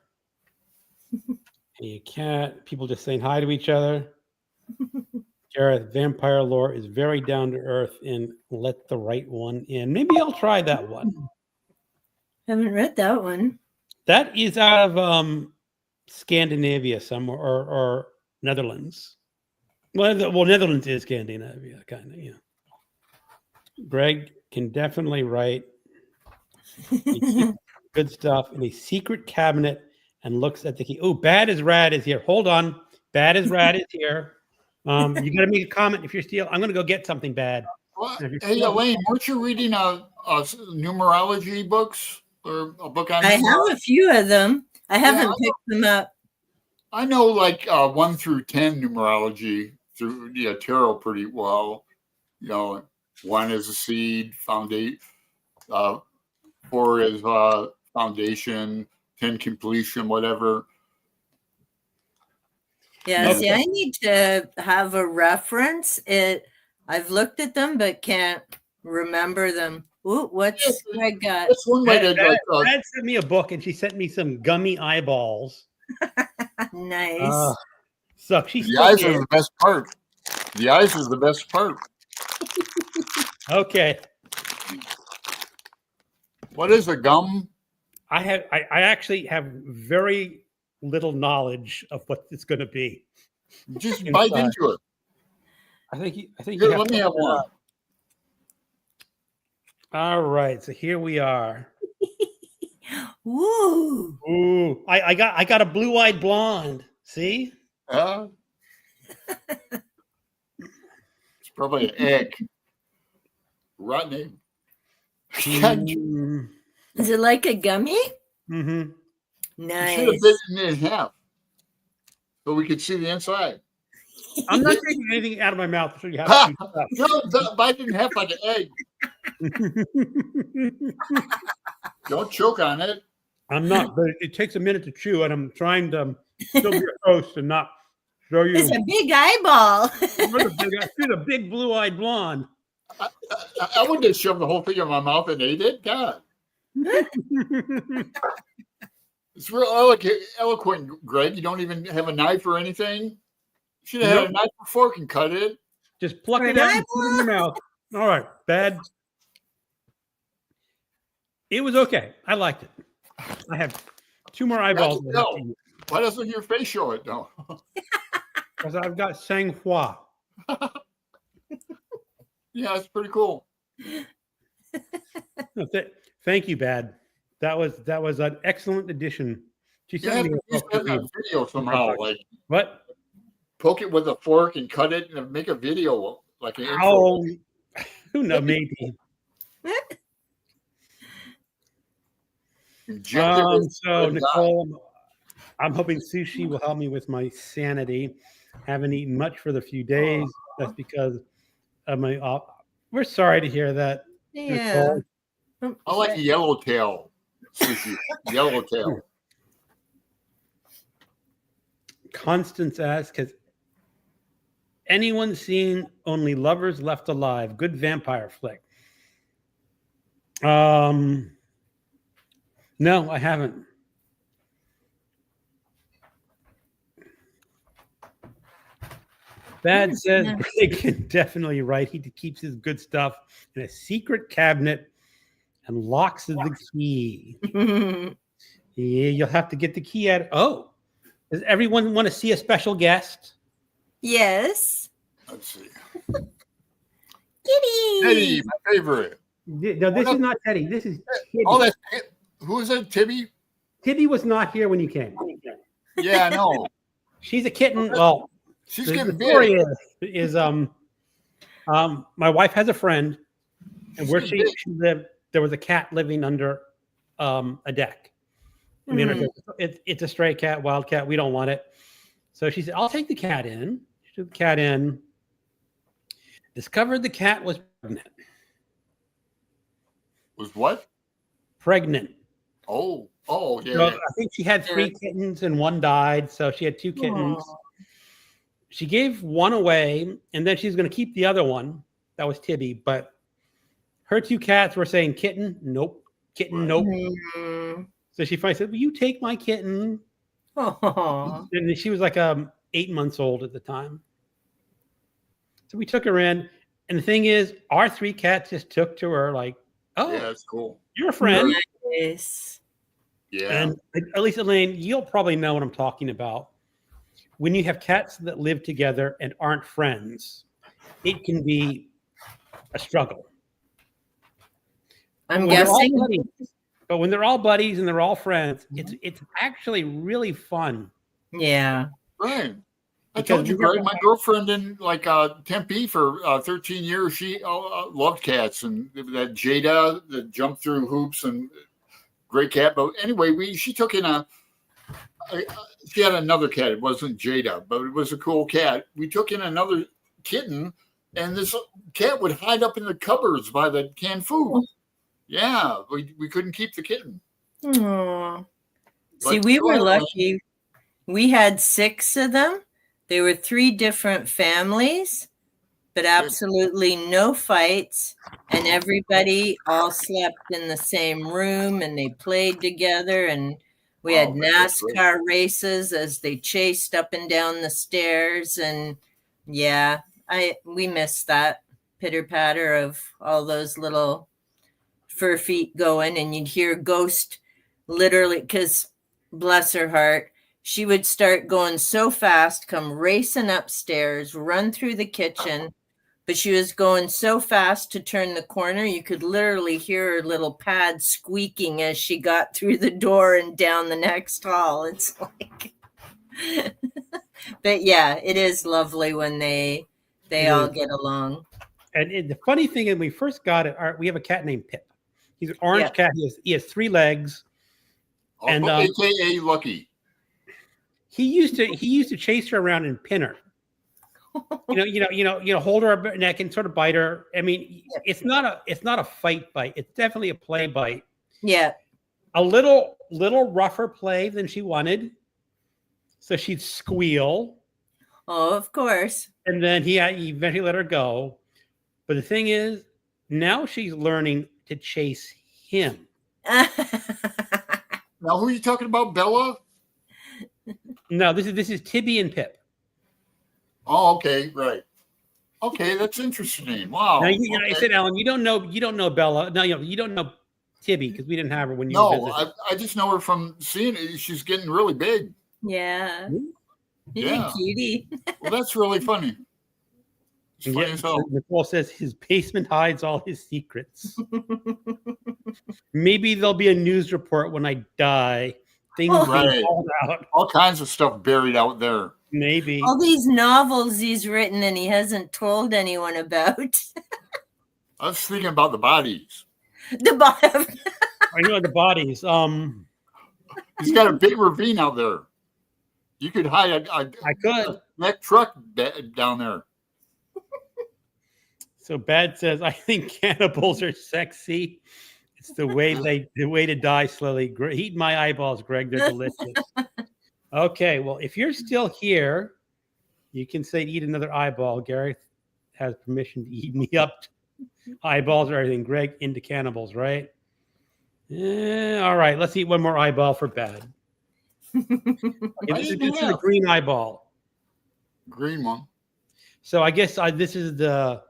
You can't. People just saying hi to each other. Gareth, vampire lore is very down to earth and let the right one in. Maybe I'll try that one. Haven't read that one. That is out of Scandinavia somewhere or Netherlands. Well, Netherlands is Scandinavia, kind of, yeah. Greg can definitely write. He keeps good stuff in a secret cabinet and looks at the key. Oh, Bad as Rad is here. Hold on. Bad as Rad is here. You got to make a comment if you're still. I'm going to go get something bad. well, hey, Elaine, weren't you reading numerology books or a book on I have numerology? a few of them. I haven't I picked them up. I know like 1 through 10 numerology through tarot pretty well. 1 is a seed, foundation. 4 is foundation, 10 completion, whatever. Yeah, Okay. see, I need to have a reference. I've looked at them but can't remember them. Ooh, what's I got? That's one way to like. Brad sent me a book and she sent me some gummy eyeballs. Nice. So she's The eyes are the best part. The eyes are the best part. okay. What is a gum? I actually have very little knowledge of what it's going to be. Just Inside. bite into it. I think Here, you have let me have one. All right, so here we are. Woo! Ooh, I got a blue-eyed blonde. See? It's probably an egg. Rotten egg. Mm-hmm. Is it like a gummy? You Nice. should have bitten it in half so we could see the inside. I'm not taking anything out of my mouth, so you have to No, bite it in half like an egg. Don't choke on it. I'm not, but it takes a minute to chew, and I'm trying to still be a host and not show you. It's a big eyeball. She's a big blue-eyed blonde. I wouldn't have shoved the whole thing in my mouth and ate it. God. It's real eloquent, Greg. You don't even have a knife or anything. Should have had a knife or fork and cut it. Just pluck For it an out and put it in your mouth. All right, bad. It was okay. I liked it. I have 2 more eyeballs. Why doesn't your face show it though? Because I've got sang-froid. Yeah, it's pretty cool. Thank you, Bad. That was an excellent addition. She You have sent me to have a video somehow, like what? Poke it with a fork and cut it and make a video like an intro. Oh, who knows? Maybe. So Nicole, I'm hoping sushi will help me with my sanity. Haven't eaten much for the few days. That's because of my. We're sorry to hear that. Yeah. Nicole. I like yellowtail sushi. Yellowtail. Constance asks, has anyone seen Only Lovers Left Alive? Good vampire flick. No, I haven't. Bad says Greg can definitely write. He keeps his good stuff in a secret cabinet and locks the key. Yeah, you'll have to get the key out. Oh, does everyone want to see a special guest? Yes. Let's see. Kitty. Teddy, my favorite. No, this is not Teddy. This is Tibby. Oh, that's who is it? Tibby? Tibby was not here when you came. Yeah, I know. She's a kitten. Well, she's getting big. big. My wife has a friend, and where she lived, there was a cat living under a deck. I mean, it's a stray cat, wild cat. We don't want it. So she said, I'll take the cat in. She took the cat in. Discovered the cat was pregnant. Was what? Pregnant. Oh, yeah. So I think she had 3 kittens and 1 died. So she had 2 kittens. Aww. She gave 1 away, and then she's going to keep the other one. That was Tibby. But her 2 cats were saying, kitten, nope. Kitten, nope. Mm-hmm. So she finally said, will you take my kitten? Aww. And she was like 8 months old at the time. So we took her in. And the thing is, our 3 cats just took to her like, oh, yeah, that's cool. You're a friend. Nice. Yeah. And at least, Elaine, you'll probably know what I'm talking about. When you have cats that live together and aren't friends, it can be a struggle. I'm guessing. But when they're all buddies and they're all friends, it's actually really fun. Yeah. Right. I told you, Greg, my girlfriend in Tempe for 13 years, she loved cats, and that Jada that jumped through hoops and great cat. But anyway, she took in she had another cat. It wasn't Jada, but it was a cool cat. We took in another kitten, and this cat would hide up in the cupboards by the canned food. Yeah, we couldn't keep the kitten. Aww. See, we were lucky. We had 6 of them. They were 3 different families, but absolutely no fights. And everybody all slept in the same room, and they played together. And we had NASCAR races as they chased up and down the stairs. And yeah, we missed that pitter patter of all those little fur feet going. And you'd hear Ghost literally, because bless her heart, she would start going so fast, come racing upstairs, run through the kitchen. But she was going so fast to turn the corner, you could literally hear her little pad squeaking as she got through the door and down the next hall. It's like, but yeah, it is lovely when they all get along. And the funny thing is, when we first got it, we have a cat named Pip. He's an orange cat. He has 3 legs. And AKA Lucky. He used to chase her around and pin her. Hold her neck and sort of bite her. I mean, it's not a fight bite. It's definitely a play bite. Yeah. A little rougher play than she wanted. So she'd squeal. Oh, of course. And then he eventually let her go. But the thing is, now she's learning to chase him. Now, who are you talking about, Bella? No, this is Tibby and Pip. Oh, okay, right. Okay, that's interesting. Wow. Now, I Okay. said, Alan, you don't know Bella. No, you don't know Tibby because we didn't have her when you were No, visiting. I just know her from seeing it. She's getting really big. Yeah. He's Yeah. a cutie. Well, that's really funny. It's And funny yet, as hell. Nicole says his basement hides all his secrets. Maybe there'll be a news report when I die. Things Oh. being Right. called out. All kinds of stuff buried out there. Maybe. All these novels he's written and he hasn't told anyone about. I was thinking about the bodies. The bottom. I know the bodies. He's got a big ravine out there. You could hide I could. that truck down there. So Bad says, I think cannibals are sexy. It's the way to die slowly. Eat my eyeballs, Greg. They're delicious. Okay, well, if you're still here, you can say eat another eyeball. Gareth has permission to eat me up. Eyeballs or everything. Greg into cannibals, right? All right, let's eat one more eyeball for Bad. Okay, this is a green eyeball. Green one. So I guess this is the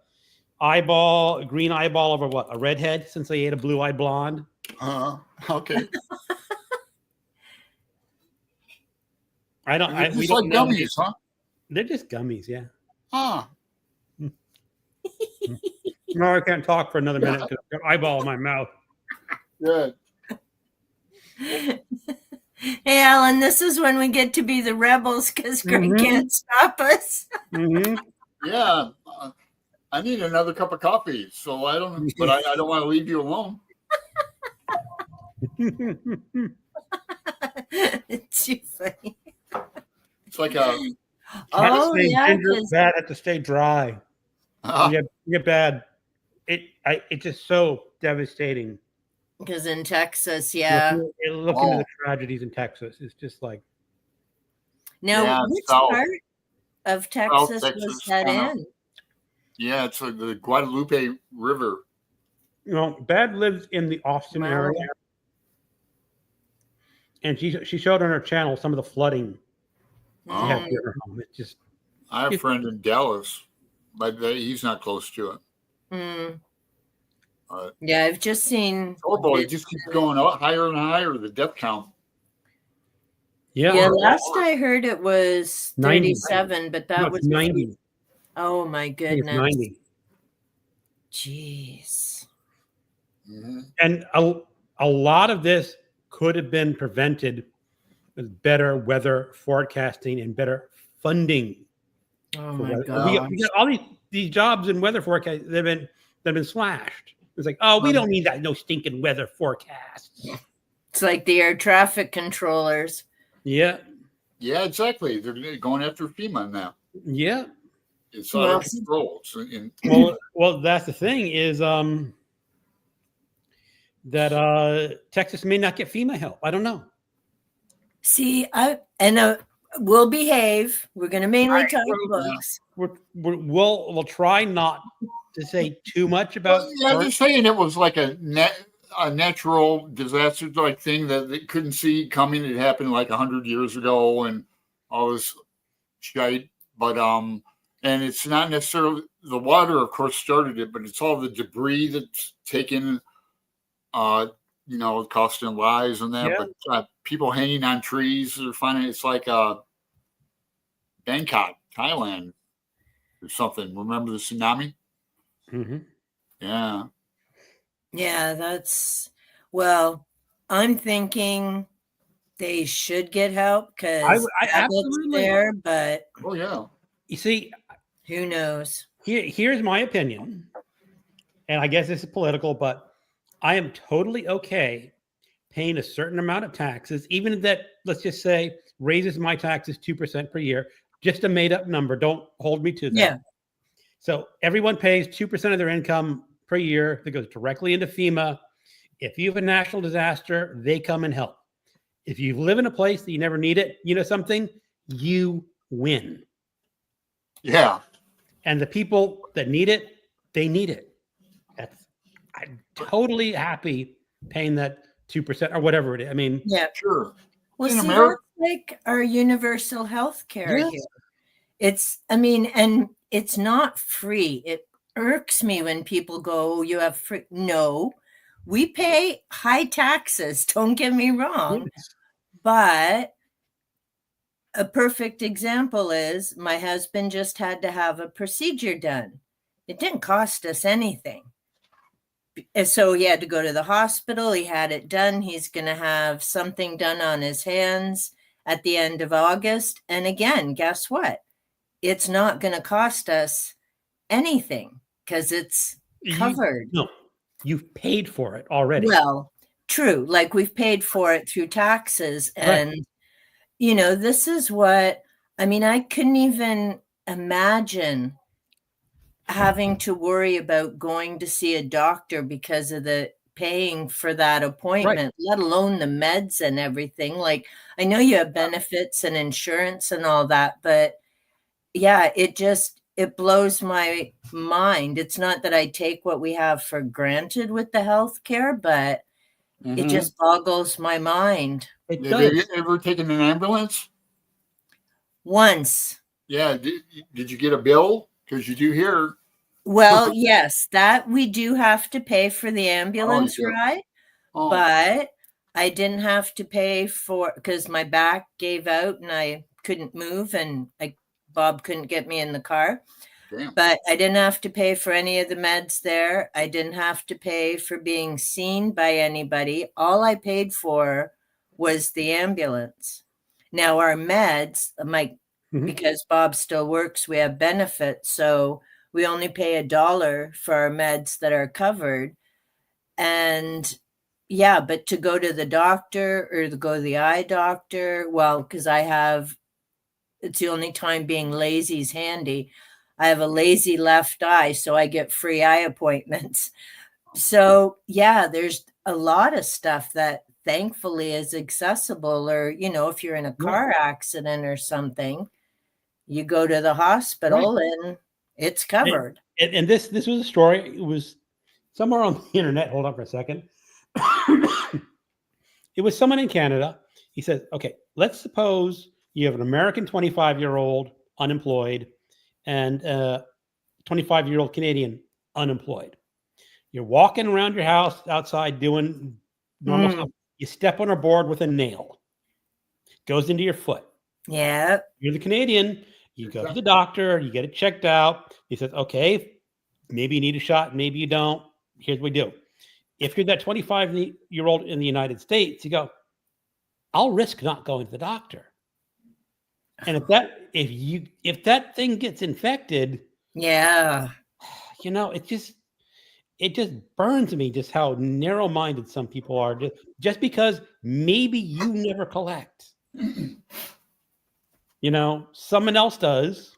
green eyeball over what? A redhead, since they ate a blue-eyed blonde. Okay. We Just don't like know. gummies, huh? They're just gummies, yeah. Huh. No, I can't talk for another minute because I've got eyeball in my mouth. Good. Hey, Alan, this is when we get to be the rebels because Greg can't stop us. Yeah. I need another cup of coffee, so I don't. But I don't want to leave you alone. It's too funny. It's like a. Oh, yeah. Bad have to stay dry. You get bad. It's just so devastating. Because in Texas, yeah. Look into the tragedies in Texas. It's just like. Now, which part of Texas was that in? Yeah, it's like the Guadalupe River. Bad lives in the Austin area. And she showed on her channel some of the flooding. It's just. I have a friend in Dallas, but he's not close to it. Yeah, I've just seen. Oh boy, it just keeps going up higher and higher. The death count. Yeah. Last I heard it was 37, but that was 90. Oh my goodness. 90. Jeez. And a lot of this could have been prevented with better weather forecasting and better funding. Oh my God. We got all these jobs in weather forecast. They've been slashed. It's like, oh, we don't need that. No stinking weather forecasts. It's like the air traffic controllers. Yeah. Yeah, exactly. They're going after FEMA now. Yeah. It's out of control. Well, that's the thing is that Texas may not get FEMA help. I don't know. See, we'll behave. We're going to mainly talk books. We'll try not to say too much about. I'm just saying it was like a natural disaster like thing that they couldn't see coming. It happened like 100 years ago and all this shite. But and it's not necessarily the water, of course, started it, but it's all the debris that's taken. Costing lives and that. Yeah. But people hanging on trees are finding it's like Bangkok, Thailand, or something. Remember the tsunami? Yeah. Yeah, I'm thinking they should get help because I absolutely there, but you see, who knows? Here's my opinion, and I guess this is political, but I am totally okay paying a certain amount of taxes, even if that, let's just say, raises my taxes 2% per year, just a made up number. Don't hold me to that. Yeah. So everyone pays 2% of their income per year that goes directly into FEMA. If you have a national disaster, they come and help. If you live in a place that you never need it, you know something, you win. Yeah. And the people that need it, they need it. I'm totally happy paying that 2% or whatever it is. I mean, Yeah. Sure. Well, In see, America, that's like our universal health care yes, here. It's, I mean, and it's not free. It irks me when people go, "Oh, you have free." No, we pay high taxes. Don't get me wrong. yes. But a perfect example is my husband just had to have a procedure done. It didn't cost us anything. And so he had to go to the hospital. He had it done. He's going to have something done on his hands at the end of August. And again, guess what? It's not going to cost us anything because it's covered. No, you've paid for it already. Well, true. Like we've paid for it through taxes. Right. And, this is what, I mean, I couldn't even imagine having to worry about going to see a doctor because of the paying for that appointment, let alone the meds and everything. Like, I know you have benefits and insurance and all that, but yeah, it blows my mind. It's not that I take what we have for granted with the healthcare, but it just boggles my mind. It have does. you ever taken an ambulance? Once. Yeah. Did you get a bill? Because you do here. Well, yes, that we do have to pay for the ambulance yeah. ride, Oh, but I didn't have to pay for because my back gave out and I couldn't move and Bob couldn't get me in the car. damn. But I didn't have to pay for any of the meds there. I didn't have to pay for being seen by anybody. All I paid for was the ambulance. Now our meds, because Bob still works, we have benefits, so we only pay $1 for our meds that are covered. And yeah, but to go to the doctor or to go to the eye doctor, well, because it's the only time being lazy is handy. I have a lazy left eye, so I get free eye appointments. So yeah, there's a lot of stuff that thankfully is accessible. Or, if you're in a car accident or something, you go to the hospital and it's covered. And this was a story. It was somewhere on the internet. Hold on for a second. It was someone in Canada. He said, okay, let's suppose you have an American 25-year-old unemployed and a 25-year-old Canadian unemployed. You're walking around your house outside doing normal stuff. You step on a board with a nail. Goes into your foot. Yeah. You're the Canadian. You go to the doctor. You get it checked out. He says, okay, maybe you need a shot. Maybe you don't. Here's what we do. If you're that 25-year-old in the United States, you go, I'll risk not going to the doctor. And if that thing gets infected, yeah, it just burns me just how narrow-minded some people are. Just because maybe you never collect, someone else does.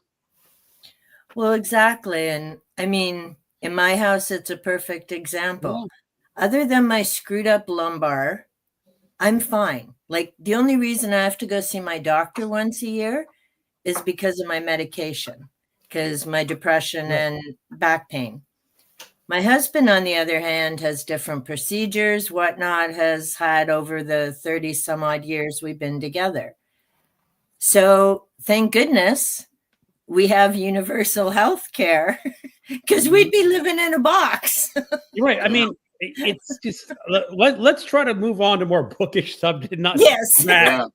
Well, exactly. And I mean, in my house, it's a perfect example. Yeah. Other than my screwed up lumbar, I'm fine. Like the only reason I have to go see my doctor once a year is because of my medication, because my depression and back pain. My husband, on the other hand, has different procedures, whatnot, has had over the 30 some odd years we've been together. So thank goodness we have universal health care because we'd be living in a box. You're right. I mean, it's just let's try to move on to more bookish subject. Yes. Yeah.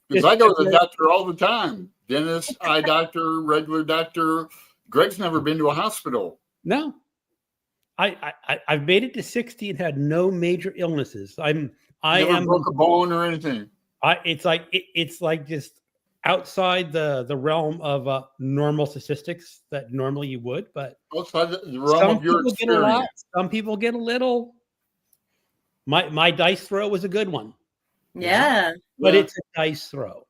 Because I go to the doctor all the time. Dentist, eye doctor, regular doctor. Greg's never been to a hospital. No. I've made it to 60 and had no major illnesses. I never broke a bone or anything. It's like just outside the realm of normal statistics that normally you would, but outside the realm of your experience. Get a lot, some people get a little. My dice throw was a good one. Yeah. But it's a dice throw.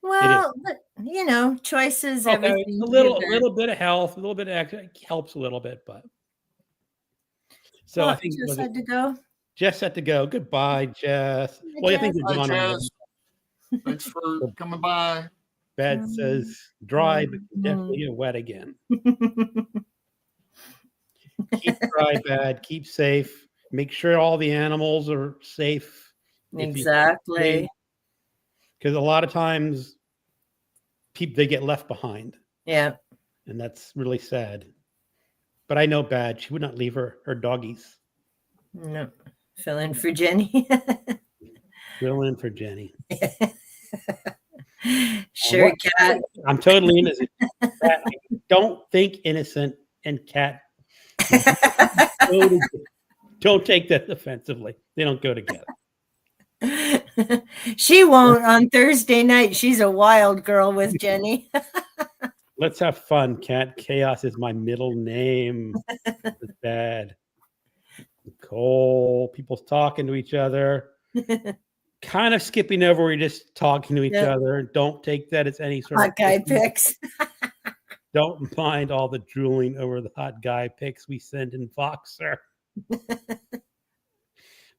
Well, but, choices, everything. A little bit of health, a little bit of action helps a little bit, but. So I think Jess had to go. Jess had to go. Goodbye, Jess. Well, I think you're gone on. Thanks for coming by. Bad says dry, but definitely get wet again. Keep dry, Bad. Keep safe. Make sure all the animals are safe. Exactly. Because a lot of times they get left behind, Yeah. and that's really sad. But I know bad. She would not leave her doggies. No. Fill in for Jenny. Fill in for Jenny. Sure, Cat. I'm totally innocent. I don't think innocent and Cat don't take that offensively. They don't go together. She won't on Thursday night. She's a wild girl with Jenny. Let's have fun, Cat. Chaos is my middle name. It's bad. Nicole, people's talking to each other. Kind of skipping over, we're just talking to each other. Don't take that as any sort hot of guy pics. Don't mind all the drooling over the hot guy pics we send in Voxer.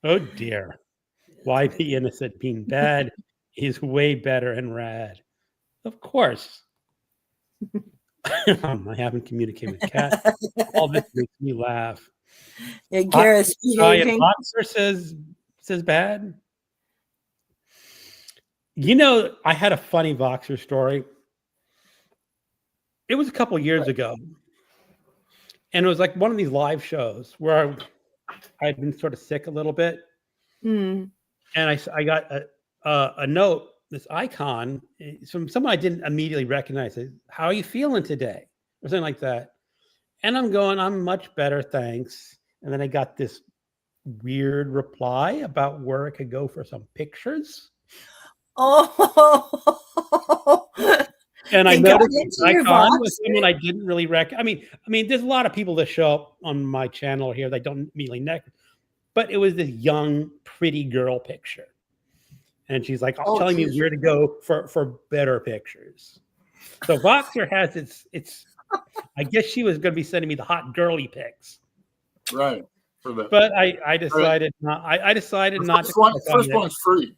Oh dear. Why be innocent? Being bad is way better and rad. Of course. I haven't communicated with Kat. All this makes me laugh. Yeah, Gareth's behaving. Voxer says bad. You know, I had a funny Voxer story. It was a couple years ago. And it was like one of these live shows where I'd been sort of sick a little bit. Mm. And I got a note, this icon from someone I didn't immediately recognize. It, how are you feeling today? Or something like that. And I'm going, I'm much better, thanks. And then I got this weird reply about where I could go for some pictures. Oh. And I noticed this icon was someone I didn't really recognize. I mean, there's a lot of people that show up on my channel here that I don't immediately know. But it was this young, pretty girl picture. And she's like, telling me where to go for better pictures. So Voxer has its I guess she was going to be sending me the hot girly pics. Right. But I decided not. I decided not to. First one's free.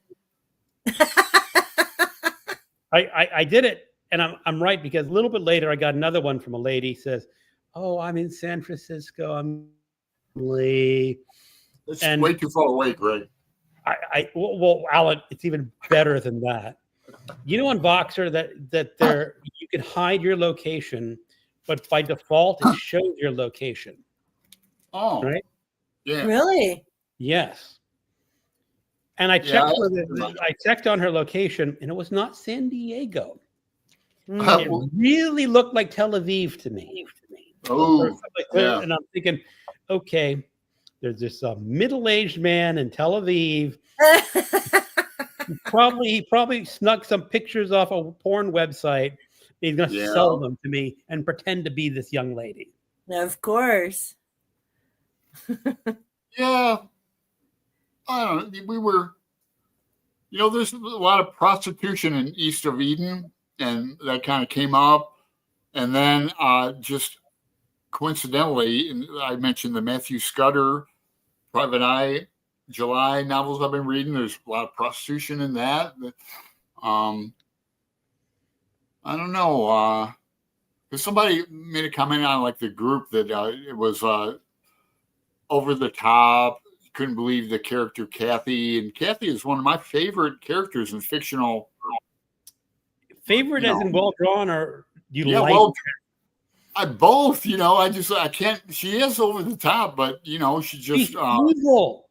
I did it, and I'm right, because a little bit later I got another one from a lady says, "Oh, I'm in San Francisco. I'm late." It's way too far away, Greg. Well, Alan, it's even better than that. You know, on Voxer that there you can hide your location, but by default it shows your location. Oh, right? Yeah. Really? Yes. And I checked I checked on her location, and it was not San Diego. It really looked like Tel Aviv to me. Oh, yeah. And I'm thinking, okay, there's this middle-aged man in Tel Aviv. He probably snuck some pictures off a porn website. He's going to sell them to me and pretend to be this young lady. Of course. Yeah. I don't know. We were, there's a lot of prostitution in East of Eden, and that kind of came up. And then just coincidentally, I mentioned the Matthew Scudder Private Eye July novels I've been reading. There's a lot of prostitution in that. I don't know. Because somebody made a comment on like the group that it was over the top. Couldn't believe the character Kathy, and Kathy is one of my favorite characters in fictional. Favorite as in well drawn, or you like? Well, I both. I can't. She is over the top, but she just evil.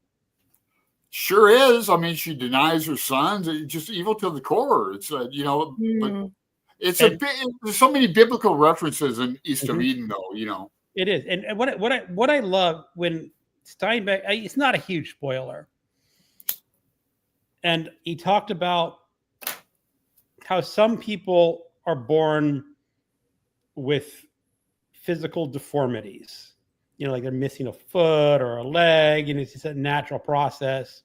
Sure is. I mean, she denies her sons. It's just evil to the core. It's but it's there's so many biblical references in East of Eden, though. It is, and what I love when Steinbeck, it's not a huge spoiler, and he talked about how some people are born with physical deformities, like they're missing a foot or a leg, and it's just a natural process.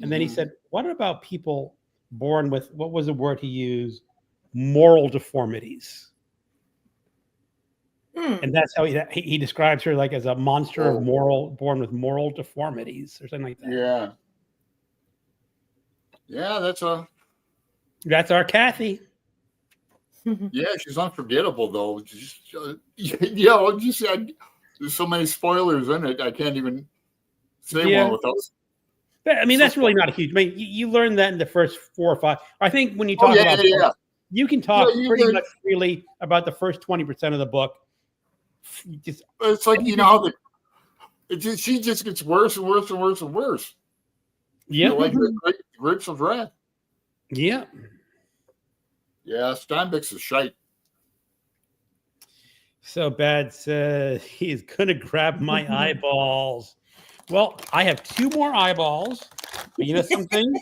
And then he said, what about people born with, what was the word he used? Moral deformities. And that's how he describes her, like as a monster of born with moral deformities or something like that. Yeah, that's our Kathy. Yeah, she's unforgettable though. There's so many spoilers in it. I can't even Say Yeah. one with us. I mean, So that's really not a huge. I mean, you learn that in the first 4 or 5. I think when you talk about books, yeah. you can talk Yeah, you pretty learn- much freely about the first 20% of the book. Just It's like how she just gets worse and worse and worse and worse. yeah, Like the grapes of wrath. yeah. Yeah, Steinbeck's a shite. So bad says he's gonna grab my eyeballs. Well, I have 2 more eyeballs. But you know something?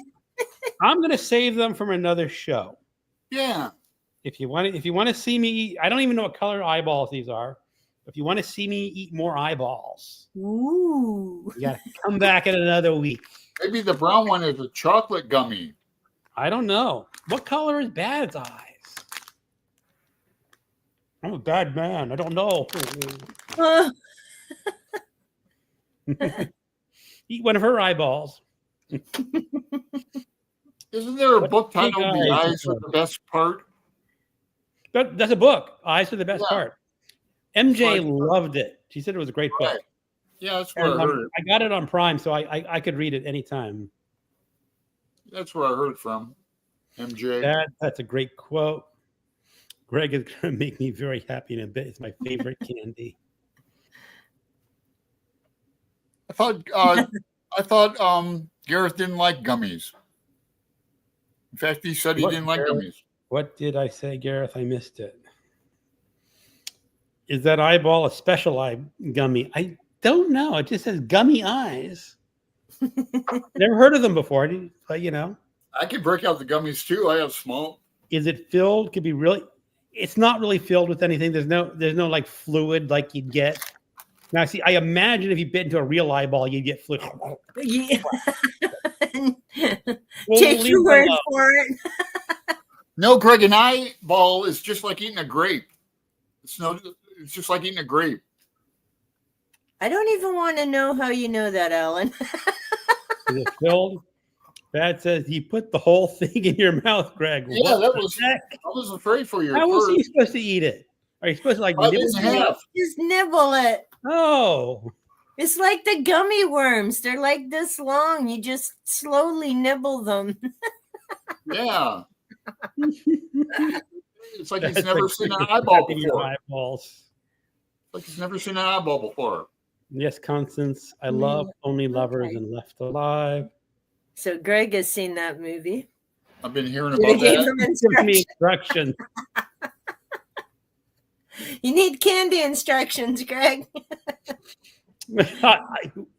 I'm gonna save them from another show. Yeah. If you want to see me eat, I don't even know what color eyeballs these are. If you want to see me eat more eyeballs, Ooh. you gotta come back in another week. Maybe the brown one is a chocolate gummy. I don't know. What color is Bad's eyes? I'm a bad man. I don't know. Eat one of her eyeballs. Isn't there a What book big titled The eyes Eyes Are the Best Part? That's a book. Eyes are the best Yeah. part. MJ That's what loved it. She said it was a great book. Right. Yeah, that's where And I heard it. I got it on Prime, so I could read it anytime. That's where I heard it from. MJ. That's a great quote. Greg is going to make me very happy in a bit. It's my favorite candy. I thought Gareth didn't like gummies. In fact, he said he What, didn't like Gareth? gummies. What did I say, Gareth? I missed it. Is that eyeball a special eye gummy? I don't know. It just says gummy eyes. Never heard of them before, but you know. I could break out the gummies too. I have small. Is it filled? Could be really. It's not really filled with anything. There's no like fluid like you'd get. Now, see, I imagine if you bit into a real eyeball, you'd get fluid. Yeah. We'll Take leave your that word alone. for it. No, Greg, an eyeball is just like eating a grape. It's just like eating a grape. I don't even want to know how you know that, Alan. Is it filled? Bad says you put the whole thing in your mouth, Greg. Yeah, What that the was. heck? I was afraid for you. How at was he first. supposed to eat it? Are you supposed to like I nibble didn't it? have. Just nibble it. Oh, It's like the gummy worms. They're like this long. You just slowly nibble them. Yeah. It's like he's that's never like seen an freaking eyeball in your before. eyeballs. Like he's never seen an eyeball before. Yes, Constance. I love Only Lovers Okay. and Left Alive. So Greg has seen that movie. I've been hearing You about gave that. him Give me instructions. instructions. You need candy instructions, Greg.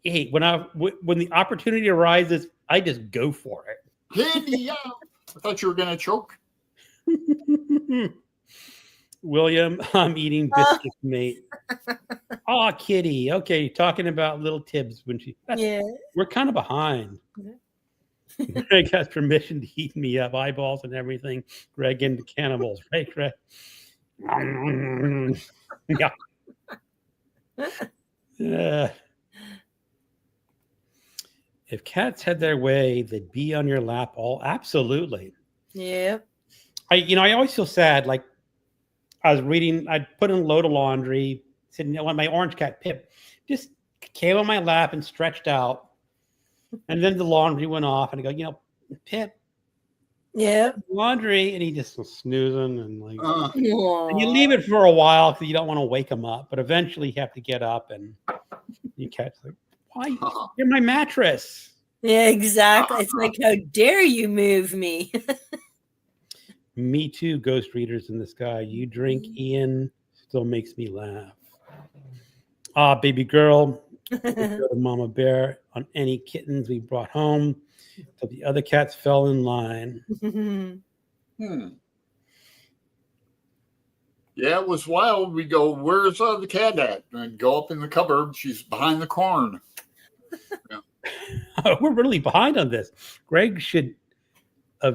Hey, when the opportunity arises, I just go for it. Candy, yeah. I thought you were gonna choke. William, I'm eating biscuits, mate. Oh, Kitty. Okay, talking about little Tibbs when Yeah. we're kind of behind. Greg has permission to eat me up, eyeballs and everything. Greg into cannibals, right, Greg? Yeah. If cats had their way, they'd be on your lap absolutely. Yeah. I always feel sad. Like I was reading, I'd put in a load of laundry, sitting on my orange cat Pip, just came on my lap and stretched out. And then the laundry went off, and I go, Pip, Yeah. laundry, and he just was snoozing and like. And you Aw. leave it for a while because you don't want to wake him up, but eventually you have to get up, and you catch like, why? You're my mattress. Yeah, exactly. It's like, how dare you move me? Me too, ghost readers in the sky. You drink, Ian, still makes me laugh. Ah, baby girl, go to Mama Bear on any kittens we brought home till the other cats fell in line. Yeah, it was wild. We go, where's the cat at? And go up in the cupboard. She's behind the corn. We're really behind on this. Greg should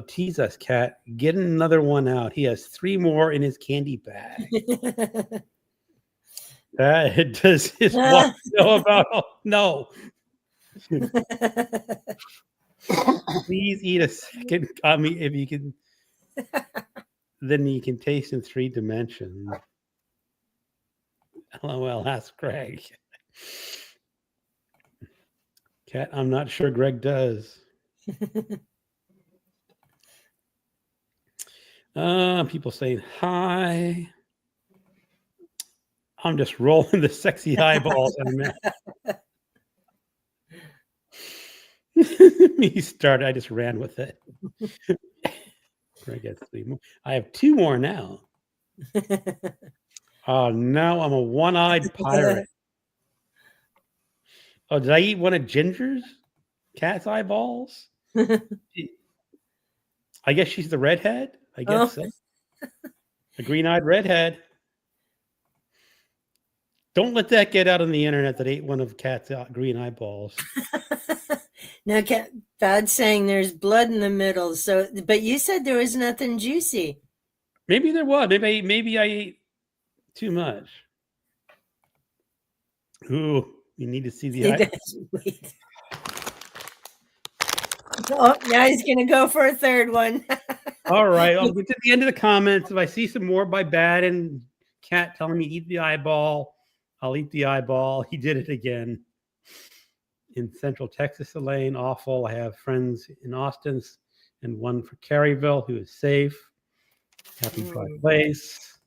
tease us, Cat. Get another one out. He has 3 more in his candy bag. Does his wife know about? No. Please eat a second gummy if you can. Then you can taste in 3 dimensions. LOL, ask Greg. Cat, I'm not sure Greg does. People saying hi. I'm just rolling the sexy eyeballs. He started. I just ran with it. Greg gets 3 more. I have 2 more now. Oh, now I'm a one-eyed pirate. Oh, did I eat one of Ginger's cat's eyeballs? I guess she's the redhead. I guess so. A green-eyed redhead. Don't let that get out on the internet that ate one of Cat's green eyeballs. Now, Bad's saying there's blood in the middle. So, but you said there was nothing juicy. Maybe there was. Maybe I ate too much. Ooh, you need to see the eye. Oh, now he's going to go for a third one. All right, I'll get to the end of the comments. If I see some more by Bad and Cat telling me eat the eyeball, I'll eat the eyeball. He did it again. In Central Texas, Elaine, awful. I have friends in Austin and one for Caryville who is safe. Happy place.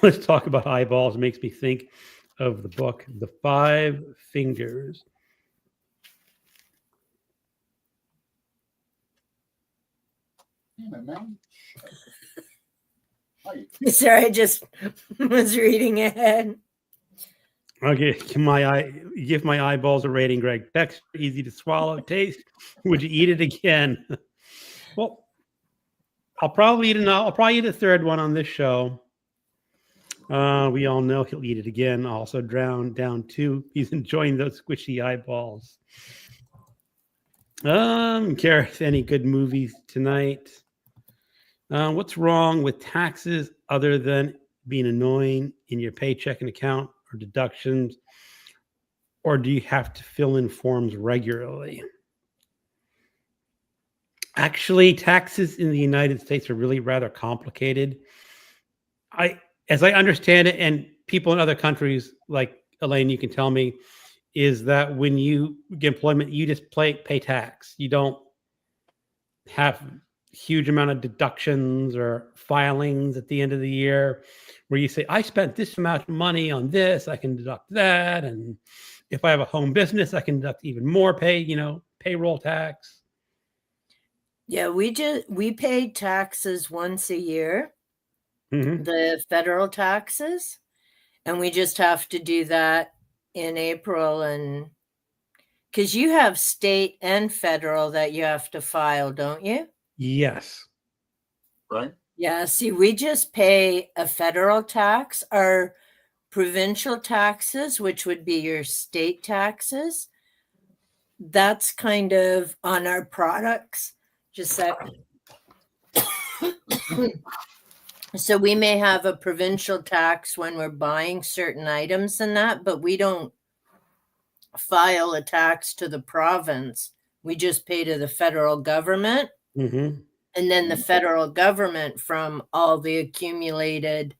Let's talk about eyeballs. It makes me think of the book, The 5 Fingers. Sorry, I just was reading ahead. Okay, give my eyeballs a rating, Greg. Texture, easy to swallow. Taste, would you eat it again? Well, I'll probably eat a third one on this show. We all know he'll eat it again. Also down 2. He's enjoying those squishy eyeballs. Gareth, any good movies tonight? What's wrong with taxes other than being annoying in your paycheck and account or deductions? Or do you have to fill in forms regularly? Actually, taxes in the United States are really rather complicated. As I understand it, and people in other countries, like Elaine, you can tell me, is that when you get employment, you just pay tax. You don't have huge amount of deductions or filings at the end of the year where you say, I spent this amount of money on this, I can deduct that. And if I have a home business, I can deduct even more payroll tax. Yeah, we pay taxes once a year, Mm-hmm. the federal taxes, and we just have to do that in April. And because you have state and federal that you have to file, don't you? Yes. Right. Yeah, see, we just pay a federal tax. Our provincial taxes, which would be your state taxes, that's kind of on our products. Just that. So we may have a provincial tax when we're buying certain items and that, but we don't file a tax to the province. We just pay to the federal government. Mm-hmm. And then the federal government, from all the accumulated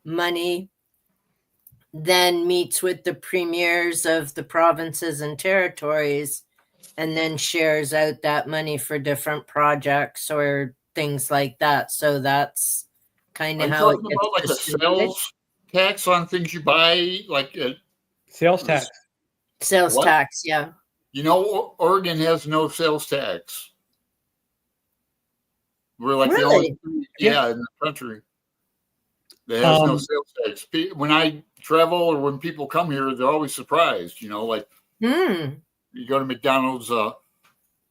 money, then meets with the premiers of the provinces and territories and then shares out that money for different projects or things like that. So that's kind of how it gets about like a distributed. sales tax on things you buy, like Sales tax. Sales What? tax, yeah. You know, Oregon has no sales tax. We're like the only, in the country that has no sales tax. When I travel or when people come here, they're always surprised. You know, like you go to McDonald's,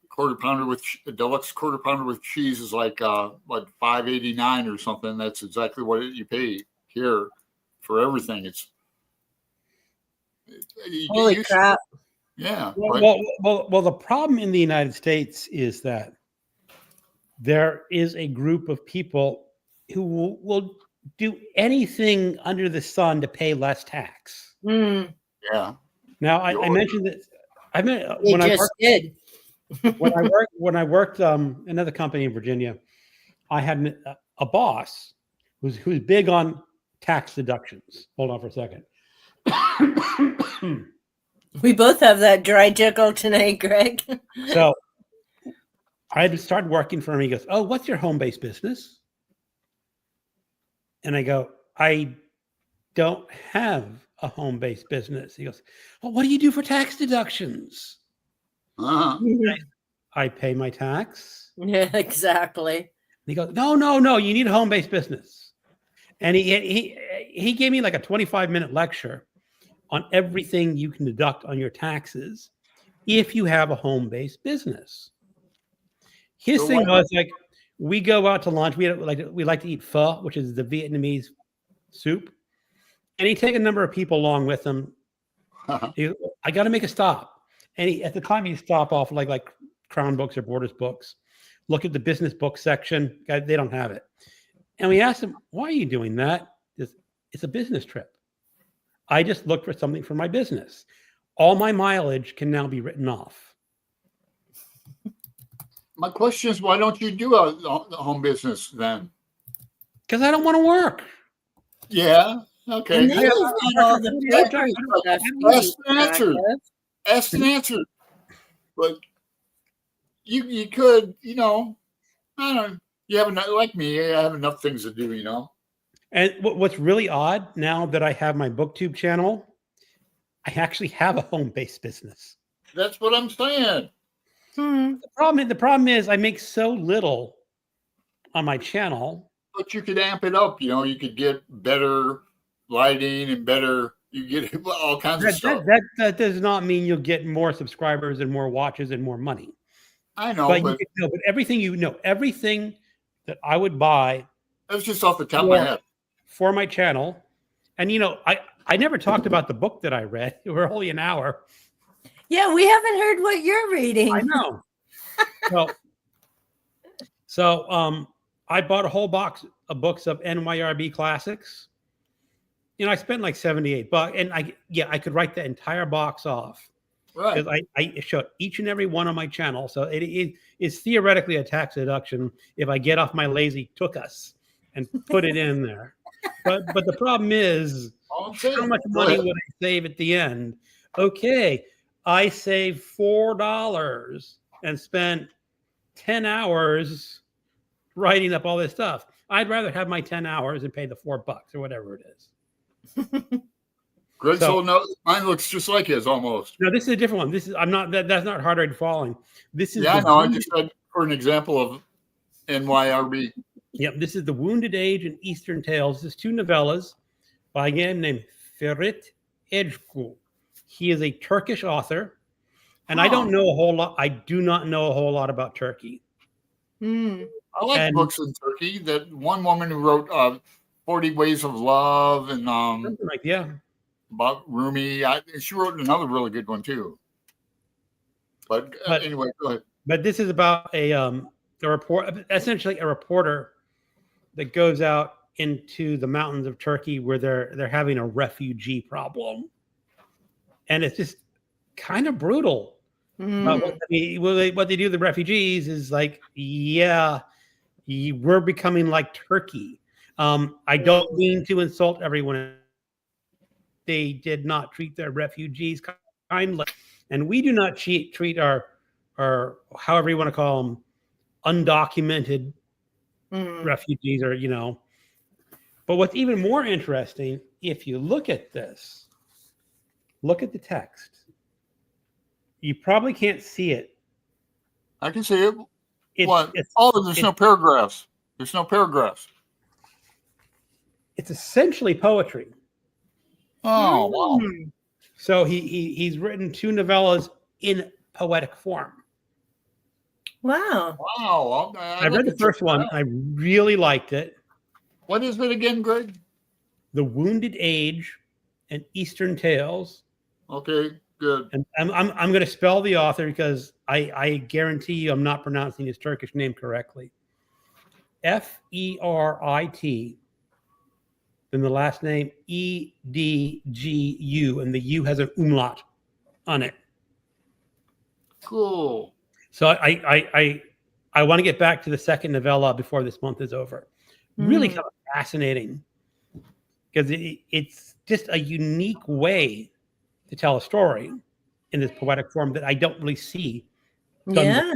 quarter pounder with deluxe quarter pounder with cheese is like $5.89 or something. That's exactly what you pay here for everything. It's holy crap. Yeah. Well, the problem in the United States is that there is a group of people who will do anything under the sun to pay less tax. Mm. Yeah. Now, I mentioned that. When I worked another company in Virginia, I had a boss who's big on tax deductions. Hold on for a second. We both have that dry tickle tonight, Greg. So I had started working for him. He goes, "Oh, what's your home-based business?" And I go, "I don't have a home-based business." He goes, "Well, what do you do for tax deductions?" Uh-huh. I pay my tax. Yeah, exactly. He goes, no, you need a home-based business. And he gave me like a 25-minute lecture on everything you can deduct on your taxes if you have a home-based business. His So thing what- was like, we go out to lunch. We like to eat pho, which is the Vietnamese soup. And he'd take a number of people along with him. I got to make a stop. And at the time, he'd stop off like Crown Books or Borders Books, look at the business book section. They don't have it. And we asked him, "Why are you doing that?" It's a business trip. I just looked for something for my business. All my mileage can now be written off. My question is, why don't you do a home business then? Because I don't want to work. Yeah. Okay. And then good. you've got all the paper stuff to That's keep the track answer. of. Ask and answer. But you could, I don't know. You have enough, like me, I have enough things to do, And what's really odd now that I have my BookTube channel, I actually have a home-based business. That's what I'm saying. The problem is I make so little on my channel. But you could amp it up, you could get better lighting and you get all kinds of stuff. That does not mean you'll get more subscribers and more watches and more money. I know, but everything everything that I would buy, that's just off the top of my head, for my channel. And I never talked about the book that I read. We're only an hour. Yeah, we haven't heard what you're reading. I know. So I bought a whole box of books of NYRB classics. I spent like $78, and I could write the entire box off. right? Because I showed each and every one on my channel, so it is theoretically a tax deduction if I get off my lazy tookus and put it in there. But the problem is, how much money would I save at the end? Okay, I saved $4 and spent 10 hours writing up all this stuff. I'd rather have my 10 hours and pay the $4 or whatever it is. Greg's whole note, mine looks just like his almost. No, this is a different one. That's not hard rate falling. This is I know. I just said for an example of NYRB. Yep, this is The Wounded Age and Eastern Tales. This is 2 novellas by a man named Ferit Ejku. He is a Turkish author, and I don't know a whole lot. I do not know a whole lot about Turkey. I like books in Turkey. That one woman who wrote 40 Ways of Love and Something like, yeah. about Rumi. She wrote another really good one too. But anyway, go ahead. But this is about essentially a reporter that goes out into the mountains of Turkey where they're having a refugee problem, and it's just kind of brutal. What they do to the refugees is like, we're becoming like Turkey. I don't mean to insult everyone. They did not treat their refugees kindly, and we do not treat our however you want to call them, undocumented refugees, or But what's even more interesting, if you look at this, look at the text. You probably can't see it. I can see it. There's no paragraphs. There's no paragraphs. It's essentially poetry. Oh, wow. So he's written 2 novellas in poetic form. Wow. Wow. I read the first one. I really liked it. What is it again, Greg? The Wounded Age and Eastern Tales. Okay, good. And I'm going to spell the author because I guarantee you I'm not pronouncing his Turkish name correctly. Ferit, then the last name Edgu, and the U has an umlaut on it. Cool. So I want to get back to the second novella before this month is over. Really kind of fascinating. because it's just a unique way to tell a story in this poetic form that I don't really see done. Yeah.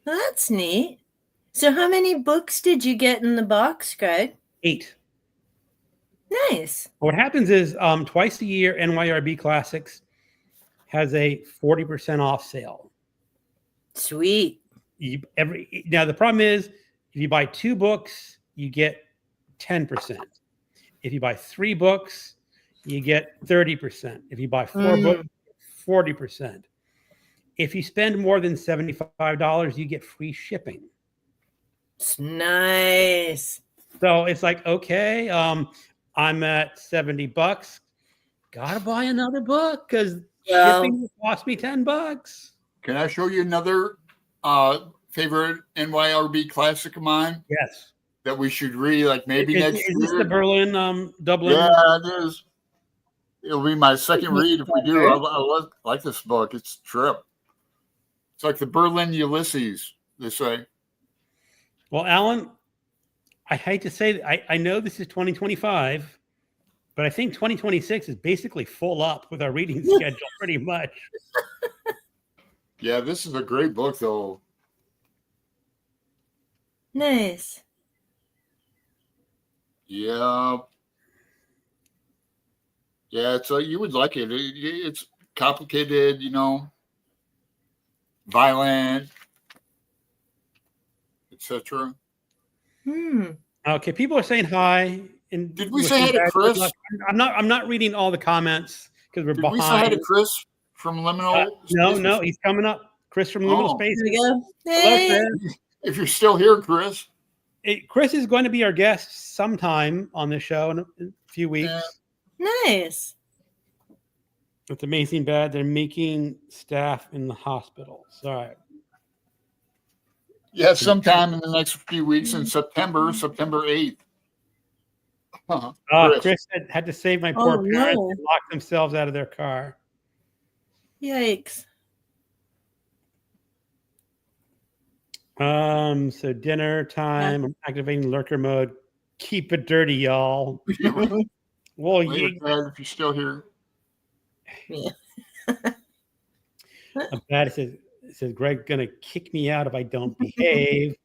Well, that's neat. So how many books did you get in the box, Greg? 8. Nice. What happens is twice a year, NYRB Classics has a 40% off sale. Sweet. Now the problem is if you buy 2 books, you get 10%. If you buy 3 books, you get 30%. If you buy 4 books, 40%. If you spend more than $75, you get free shipping. It's nice. So it's like, okay, I'm at $70. Gotta buy another book because shipping will cost me $10. Can I show you another favorite NYRB classic of mine? Yes. That we should read, like maybe next year. Is this the Berlin, Dublin? Yeah, it is. It'll be my second read if we do. I like this book. It's a trip. It's like the Berlin Ulysses, they say. Well, Alan, I hate to say that I know this is 2025, but I think 2026 is basically full up with our reading schedule pretty much. Yeah, this is a great book, though. Nice. Yeah. Yeah, so you would like it. It's complicated, violent, etc. Okay, people are saying hi. And did we say hi to Chris? I'm not reading all the comments because we're behind. We say hi to Chris from Liminal? No, he's coming up. Chris from Liminal Space. Here we go. Hey. Hello, if you're still here, Chris. Chris is going to be our guest sometime on the show in a few weeks. Yeah. Nice. It's amazing bad. They're making staff in the hospital. Sorry. Yeah, sometime in the next few weeks in September 8th. Chris had to save my poor parents and lock themselves out of their car. Yikes. So dinner time. I'm activating lurker mode. Keep it dirty, y'all. Well, if you're still here. Yeah. Bad says Greg's gonna kick me out if I don't behave.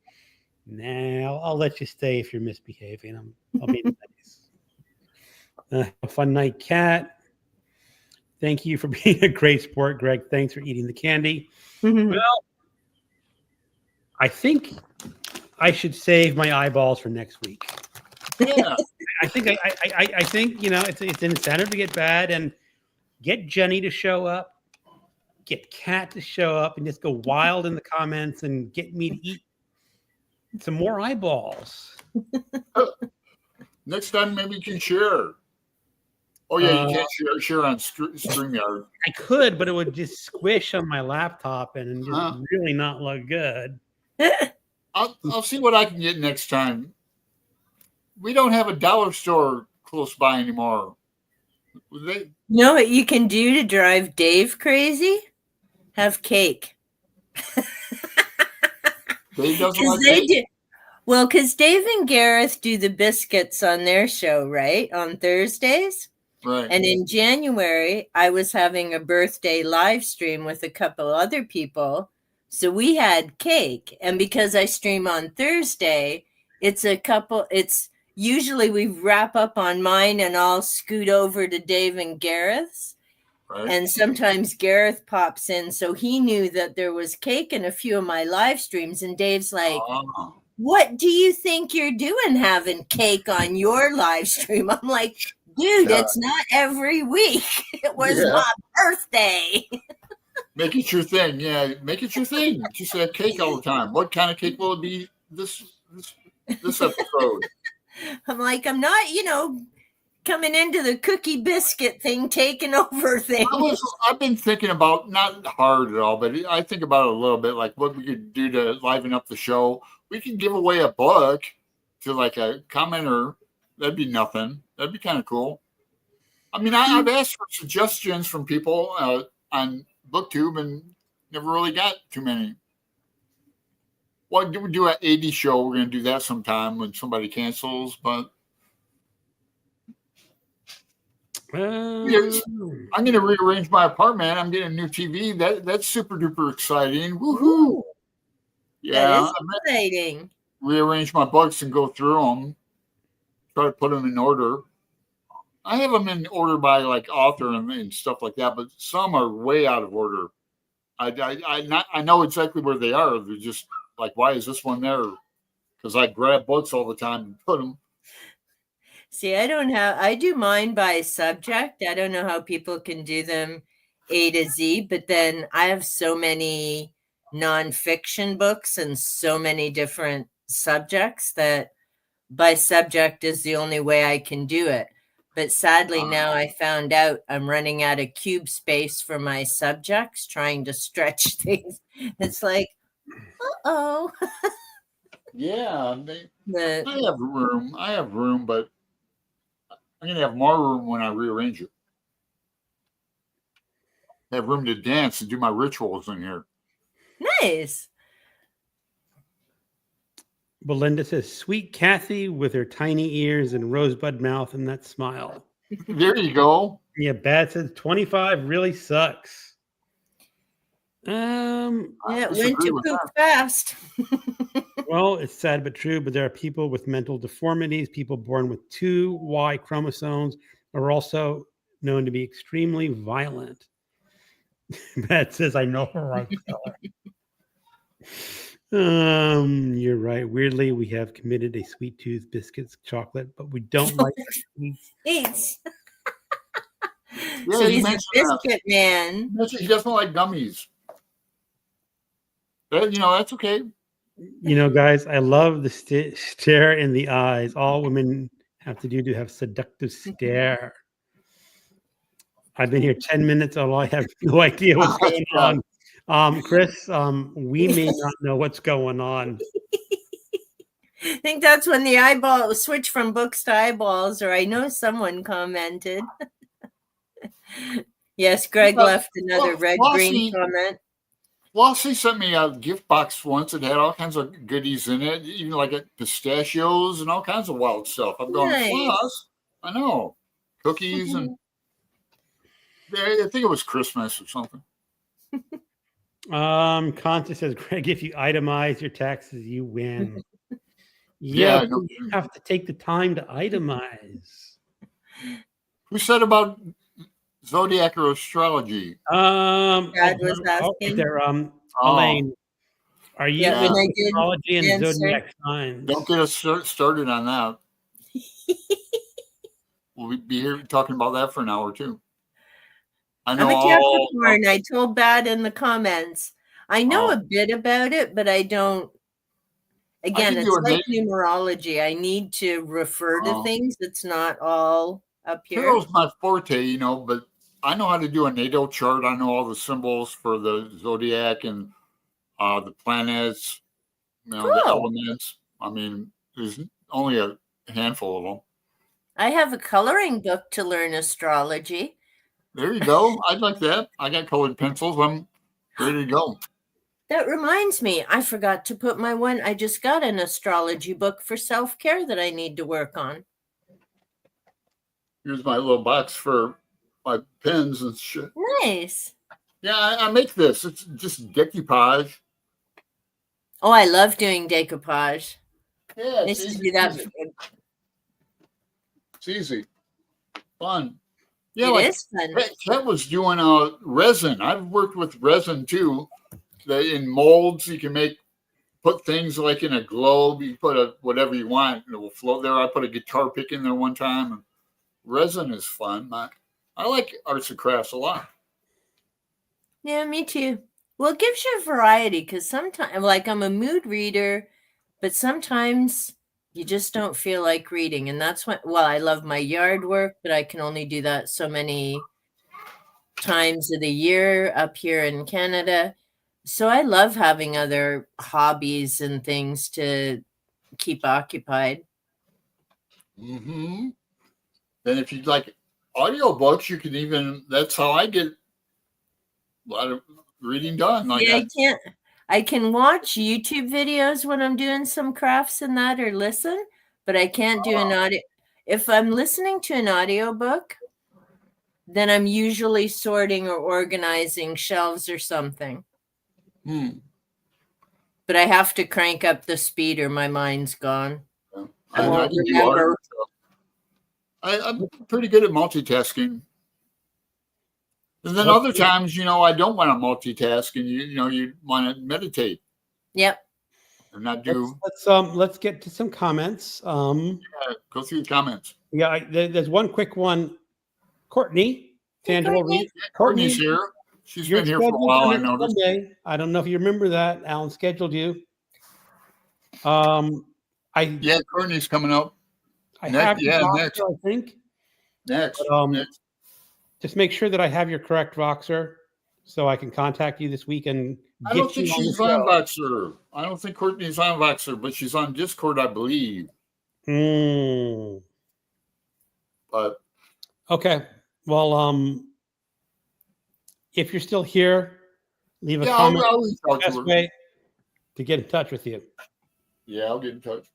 Now I'll let you stay if you're misbehaving. I'll be nice. A fun night, Cat. Thank you for being a great sport, Greg. Thanks for eating the candy. Well, I think I should save my eyeballs for next week. Yeah. I think it's an incentive to get bad and get Jenny to show up, get Kat to show up, and just go wild in the comments and get me to eat some more eyeballs. Next time, maybe you can share. Oh yeah, you can't share on StreamYard. I could, but it would just squish on my laptop and just really not look good. I'll see what I can get next time. We don't have a dollar store close by anymore. You know what you can do to drive Dave crazy? Have cake. Dave doesn't like cake? Well, because Dave and Gareth do the biscuits on their show, right? On Thursdays. Right. And in January, I was having a birthday live stream with a couple other people. So we had cake. And because I stream on Thursday, it's usually we wrap up on mine and I'll scoot over to Dave and Gareth's. Right. And sometimes Gareth pops in. So he knew that there was cake in a few of my live streams. And Dave's like, what do you think you're doing having cake on your live stream? I'm like, dude, it's not every week. It was my birthday. Make it your thing. Yeah, make it your thing. Just have cake all the time. What kind of cake will it be this episode? I'm like, I'm not, coming into the cookie biscuit thing, taking over things. I've been thinking about, not hard at all, but I think about it a little bit, like what we could do to liven up the show. We could give away a book to like a commenter. That'd be nothing. That'd be kind of cool. I mean, I've asked for suggestions from people on BookTube and never really got too many. Well, we do an 80 show. We're going to do that sometime when somebody cancels, but Yes. I'm going to rearrange my apartment. I'm getting a new TV. That's super duper exciting. Woohoo! Ooh, that Yeah, is exciting. rearrange my books and go through them. Try to put them in order. I have them in order by like author and stuff like that, but some are way out of order. I know exactly where they are. They're just like, why is this one there? Because I grab books all the time and put them. See, I do mine by subject. I don't know how people can do them A to Z, but then I have so many nonfiction books and so many different subjects that by subject is the only way I can do it. But sadly, now I found out I'm running out of cube space for my subjects, trying to stretch things. It's like, uh-oh. Yeah, The, I have room. I have room, but I'm going to have more room when I rearrange it. I have room to dance and do my rituals in here. nice. Belinda says, "Sweet Kathy with her tiny ears and rosebud mouth and that smile." There you go. Yeah, Bad says 25 really sucks. I Yeah, it went disagree to with poop that. fast. Well, it's sad but true, but there are people with mental deformities. People born with 2 Y chromosomes are also known to be extremely violent. Bad says, "I know her right color." You're right. Weirdly, we have committed a sweet tooth, biscuits, chocolate, but we don't like sweets. Eats. Yeah, So you he's a mentioned that. biscuit man. He doesn't like gummies. That's okay. You know, guys, I love the stare in the eyes. All women have to do to have seductive stare. I've been here 10 minutes, although I have no idea what's going on. Chris, we may not know what's going on. I think that's when the eyeball switch from books to eyeballs, or I know someone commented. Yes, Greg left another red-green comment. Flossie sent me a gift box once. It had all kinds of goodies in it, even like pistachios and all kinds of wild stuff. I'm going, Nice. Floss, I know. Cookies and I think it was Christmas or something. Constance says, "Greg, if you itemize your taxes, you win." Yeah, Yeah, but you have to take the time to itemize. Who said about zodiac or astrology? Dad was asking. Elaine, are you Yeah, when I did astrology and answer. zodiac signs? Don't get us started on that. We'll be here talking about that for an hour too. I know I'm a Capricorn. I told Bad in the comments. I know a bit about it, but I don't. Again, it's like numerology. I need to refer to things. It's not all up here. Tarot's my forte, but I know how to do a natal chart. I know all the symbols for the zodiac and the planets, the elements. I mean, there's only a handful of them. I have a coloring book to learn astrology. There you go. I'd like that. I got colored pencils. I'm ready to go. That reminds me, I forgot to put I just got an astrology book for self-care that I need to work on. Here's my little box for my pens and shit. Nice. Yeah, I make this. It's just decoupage. Oh, I love doing decoupage. Yeah, it's easy. Do that. It's easy. Fun. Yeah, it is fun. Kat was doing resin. I've worked with resin too. In molds, you can put things like in a globe. You put whatever you want, and it will float there. I put a guitar pick in there one time. And resin is fun. I like arts and crafts a lot. Yeah, me too. Well, it gives you a variety because sometimes, like, I'm a mood reader, but sometimes you just don't feel like reading. And that's I love my yard work, but I can only do that so many times of the year up here in Canada. So I love having other hobbies and things to keep occupied. Mm-hmm. Then if you'd like audiobooks, you can that's how I get a lot of reading done. I can watch YouTube videos when I'm doing some crafts and that, or listen, but I can't do an audio. If I'm listening to an audiobook, then I'm usually sorting or organizing shelves or something. But I have to crank up the speed or my mind's gone. I won't remember. I'm pretty good at multitasking. And then other times, I don't want to multitask, and you want to meditate. Yep. And not do. Let's get to some comments. Go through the comments. Yeah, there's one quick one. Courtney, tangible read. Courtney's here. She's been here for a while. I noticed. Sunday. I don't know if you remember that. Alan scheduled you. Courtney's coming up. Next. Next. I think. Next. Next. Just make sure that I have your correct Voxer so I can contact you this week and I don't think she's on Voxer. I don't think Courtney's on Voxer, but she's on Discord, I believe. But okay. Well, if you're still here, leave a comment. I'll reach out Best way to get in touch with you. Yeah, I'll get in touch.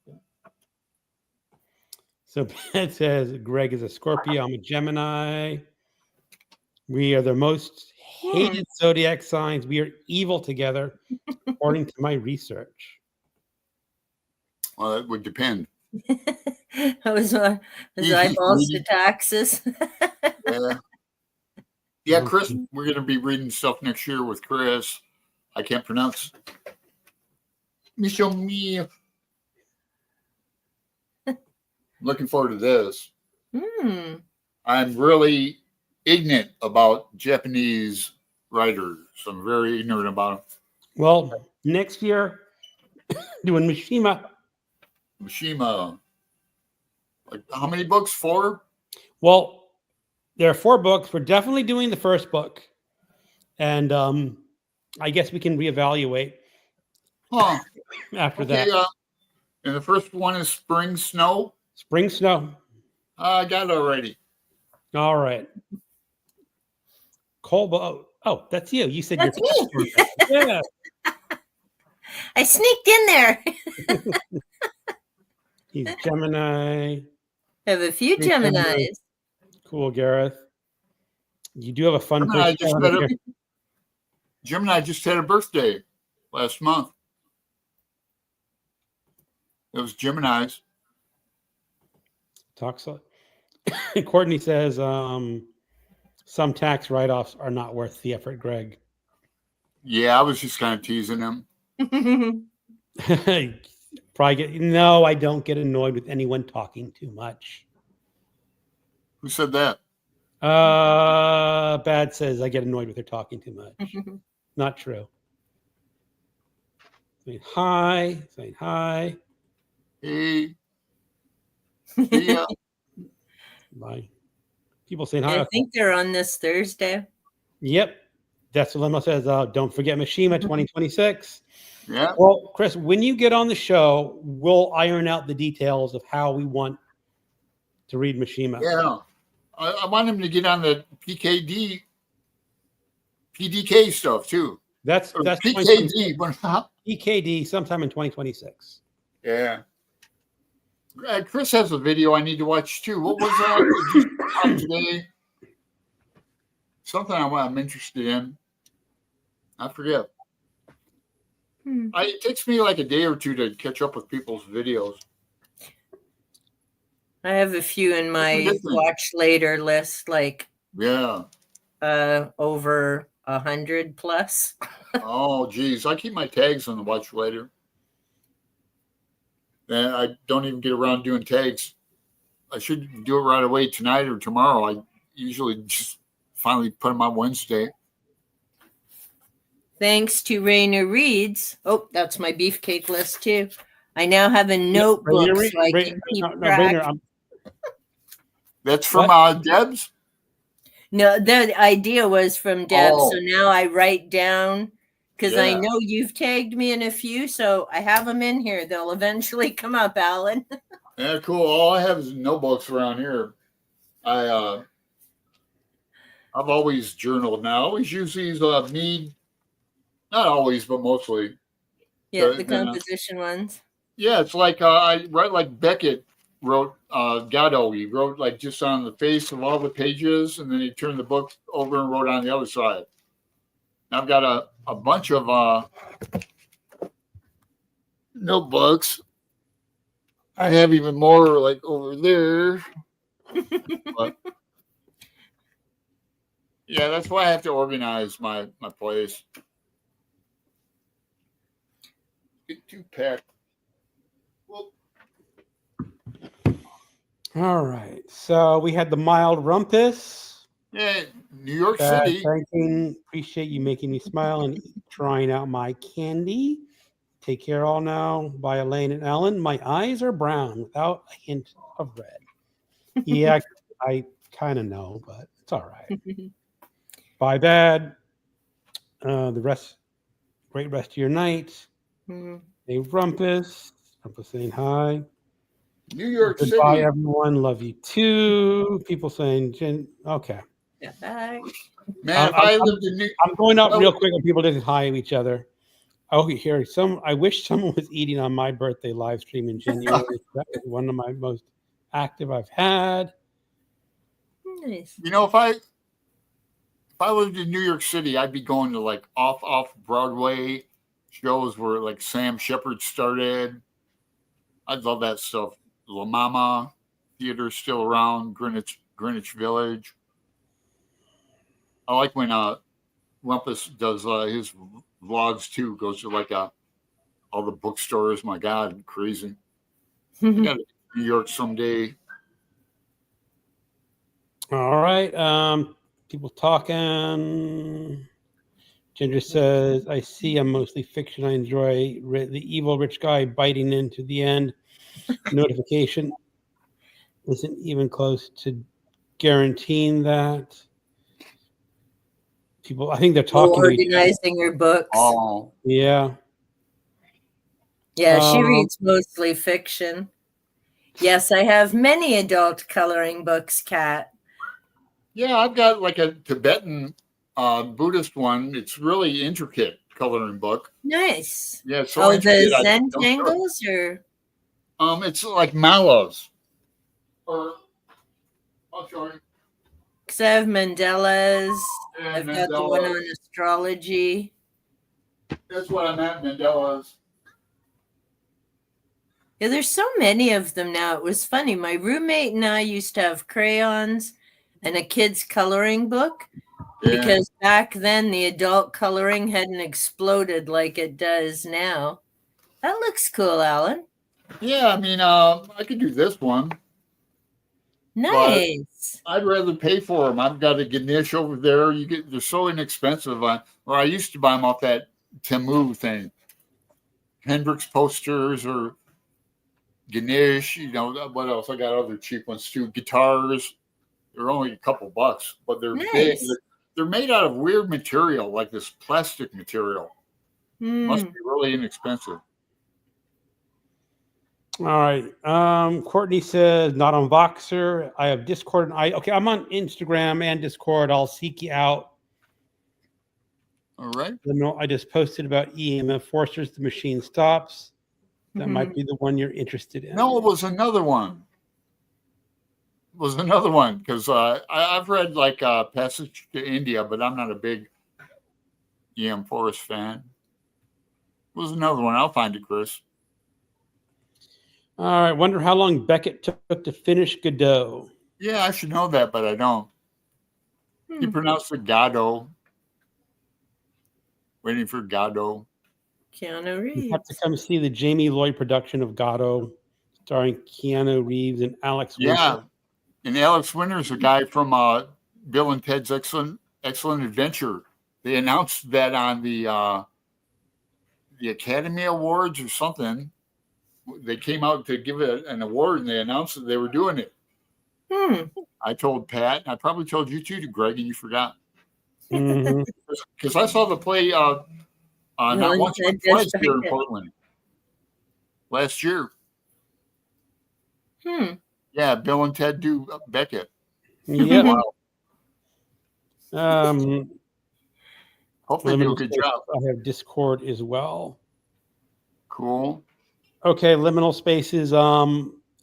So it says Greg is a Scorpio. I'm a Gemini. We are the most hated zodiac signs. We are evil together, according to my research. Well, that would depend. Was eyeballs to taxes. Yeah, Chris, we're going to be reading stuff next year with Chris. I can't pronounce. Me. Looking forward to this. I'm really ignorant about Japanese writers. I'm very ignorant about them. Well, next year, doing Mishima. Like, how many books? 4? Well, there are 4 books. We're definitely doing the first book. And I guess we can reevaluate after that. And the first one is Spring Snow. Spring Snow. I got it already. All right. Colbo. Oh, that's you. You said that's me. Yeah. I sneaked in there. He's Gemini. I have a few Geminis. Cool, Gareth. You do have a fun Gemini just had a birthday last month. It was Gemini's. Courtney says some tax write-offs are not worth the effort, Greg. Yeah, I was just kind of teasing him. No, I don't get annoyed with anyone talking too much. Who said that? Bad says I get annoyed with her talking too much. Not true. Saying hi. Hey. Yeah. Bye. People saying hi. I think they're on this Thursday. Yep. That's what Lemo says. Don't forget Mishima 2026. Yeah. Well, Chris, when you get on the show, we'll iron out the details of how we want to read Mishima. Yeah. I want him to get on the PDK stuff too. That's PKD. PKD sometime in 2026. Yeah. Chris has a video I need to watch too. What was that today? Something I'm interested in. I forget. It takes me like a day or 2 to catch up with people's videos. I have a few in my watch later list, like over 100 plus. Oh, geez. I keep my tags on the watch later. And I don't even get around doing tags. I should do it right away tonight or tomorrow. I usually just finally put them on Wednesday. Thanks to Rainer Reeds. Oh, that's my beefcake list too. I now have a notebook so I can keep track. That's from Deb's? No, the idea was from Deb. So now I write down because I know you've tagged me in a few, so I have them in here. They'll eventually come up, Alan. Yeah, cool. All I have is notebooks around here. I've always journaled now. I always use these Mead, not always, but mostly. Yeah, the composition ones. Yeah, it's like I write like Beckett wrote Gatto. He wrote like just on the face of all the pages, and then he turned the book over and wrote on the other side. I've got a bunch of notebooks. I have even more like over there. But yeah, that's why I have to organize my place. Get too packed. Well, All right. So we had the mild rumpus. yeah, New York City. Thanking, appreciate you making me smile and trying out my candy. Take care all now by Elaine and Ellen. My eyes are brown without a hint of red. Yeah, I kind of know, but it's all right. Bye, bad. The rest, great rest of your night. Hey, Rumpus. Rumpus saying hi. New York Goodbye, City. everyone. Love you too. People saying, Jen, okay. Bye. Man, if I lived in New I'm going up real quick and people didn't hi to each other. Oh, here, I wish someone was eating on my birthday live stream in January. That was one of my most active I've had. Nice. You know, if I lived in New York City, I'd be going to like off Broadway shows where like Sam Shepard started. I'd love that stuff. La Mama Theater's still around, Greenwich Village. I like when Rumpus does his vlogs too. Goes to like all the bookstores. My God, crazy. I got to New York someday. All right. People talking. Ginger says, I see I'm mostly fiction. I enjoy the evil rich guy biting into the end. Notification isn't even close to guaranteeing that. People, I think they're talking to each other. Organizing your books. Oh, Yeah. Yeah, she reads mostly fiction. Yes, I have many adult coloring books, Kat. yeah, I've got like a Tibetan Buddhist one. It's really intricate coloring book. Nice. Yeah, it's so the intricate. Zen tangles or It's like malas. Or I'll show you. because I have Mandela's. Yeah, I've got the one Mandela's. on astrology. That's what I'm at, Mandela's. Yeah, there's so many of them now. It was funny. My roommate and I used to have crayons and a kid's coloring book because back then the adult coloring hadn't exploded like it does now. That looks cool, Alan. Yeah, I mean, I could do this one. Nice. I'd rather pay for them. I've got a Ganesh over there. They're so inexpensive. Or I used to buy them off that Temu thing. Hendrix posters or Ganesh. You know what else? I got other cheap ones too. Guitars. They're only a couple bucks, but they're big. They're made out of weird material, like this plastic material. Must be really inexpensive. All right. Courtney says, not on Voxer. I have Discord. I'm on Instagram and Discord. I'll seek you out. All right. I just posted about EMF forcers. The machine stops. That might be the one you're interested in. No, it was another one. Because I've read like Passage to India, but I'm not a big EM Forest fan. It was another one. I'll find it, Chris. All right. Wonder how long Beckett took to finish Godot. Yeah, I should know that, but I don't. He pronounced it Godot. Waiting for Godot. Keanu Reeves. You have to come see the Jamie Lloyd production of Godot, starring Keanu Reeves and Alex Winter. Yeah, and Alex Winter is a guy from Bill and Ted's Excellent Adventure. They announced that on the Academy Awards or something. They came out to give it an award, and they announced that they were doing it. I told Pat, and I probably told you too, Greg, and you forgot. Because I saw the play not once but twice here in Portland last year. Yeah, Bill and Ted do Beckett. Yeah. Wow. Hopefully do a good job. I have Discord as well. Cool. Okay, liminal spaces.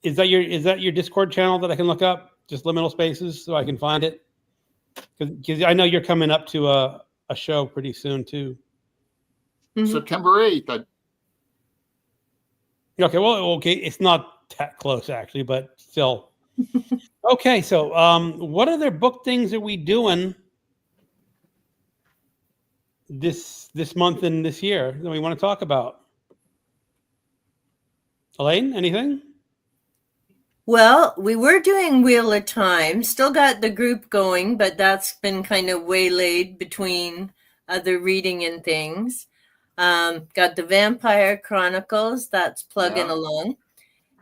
is that your Discord channel that I can look up? Just liminal spaces so I can find it? Because I know you're coming up to a show pretty soon too. September 8th. Okay, well, okay, it's not that close actually, but still. Okay, so what other book things are we doing this month and this year that we want to talk about? Elaine, anything? Well, we were doing Wheel of Time, still got the group going, but that's been kind of waylaid between other reading and things. Got the Vampire Chronicles, that's plugging along.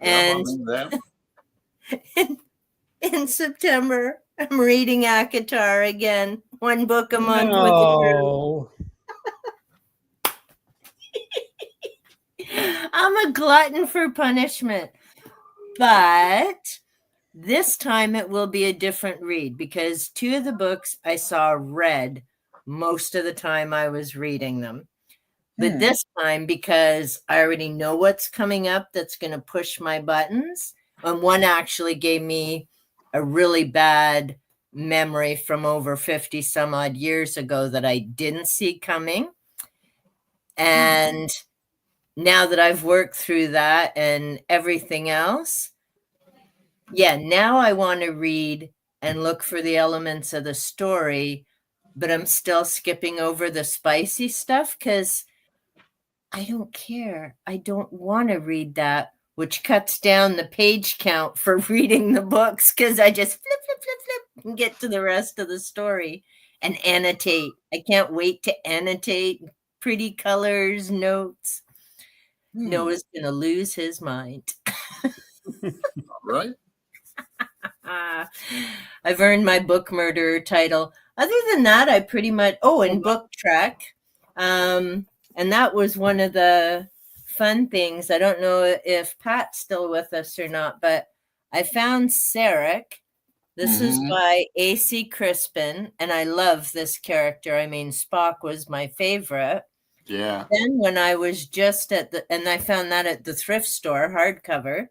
And in September, I'm reading ACOTAR again, one book a month with the group. I'm a glutton for punishment. But this time it will be a different read because 2 of the books I saw read most of the time I was reading them. But this time, because I already know what's coming up that's going to push my buttons, and one actually gave me a really bad memory from over 50 some odd years ago that I didn't see coming. And now that I've worked through that and everything else, now I want to read and look for the elements of the story, but I'm still skipping over the spicy stuff because I don't care. I don't want to read that, which cuts down the page count for reading the books because I just flip and get to the rest of the story and annotate. I can't wait to annotate pretty colors, notes. Noah's going to lose his mind. Right? I've earned my book murderer title. Other than that, I pretty much, and Book Trek. And that was one of the fun things. I don't know if Pat's still with us or not, but I found Sarek. This is by A.C. Crispin, and I love this character. I mean, Spock was my favorite. Yeah. Then when I was just and I found that at the thrift store, hardcover.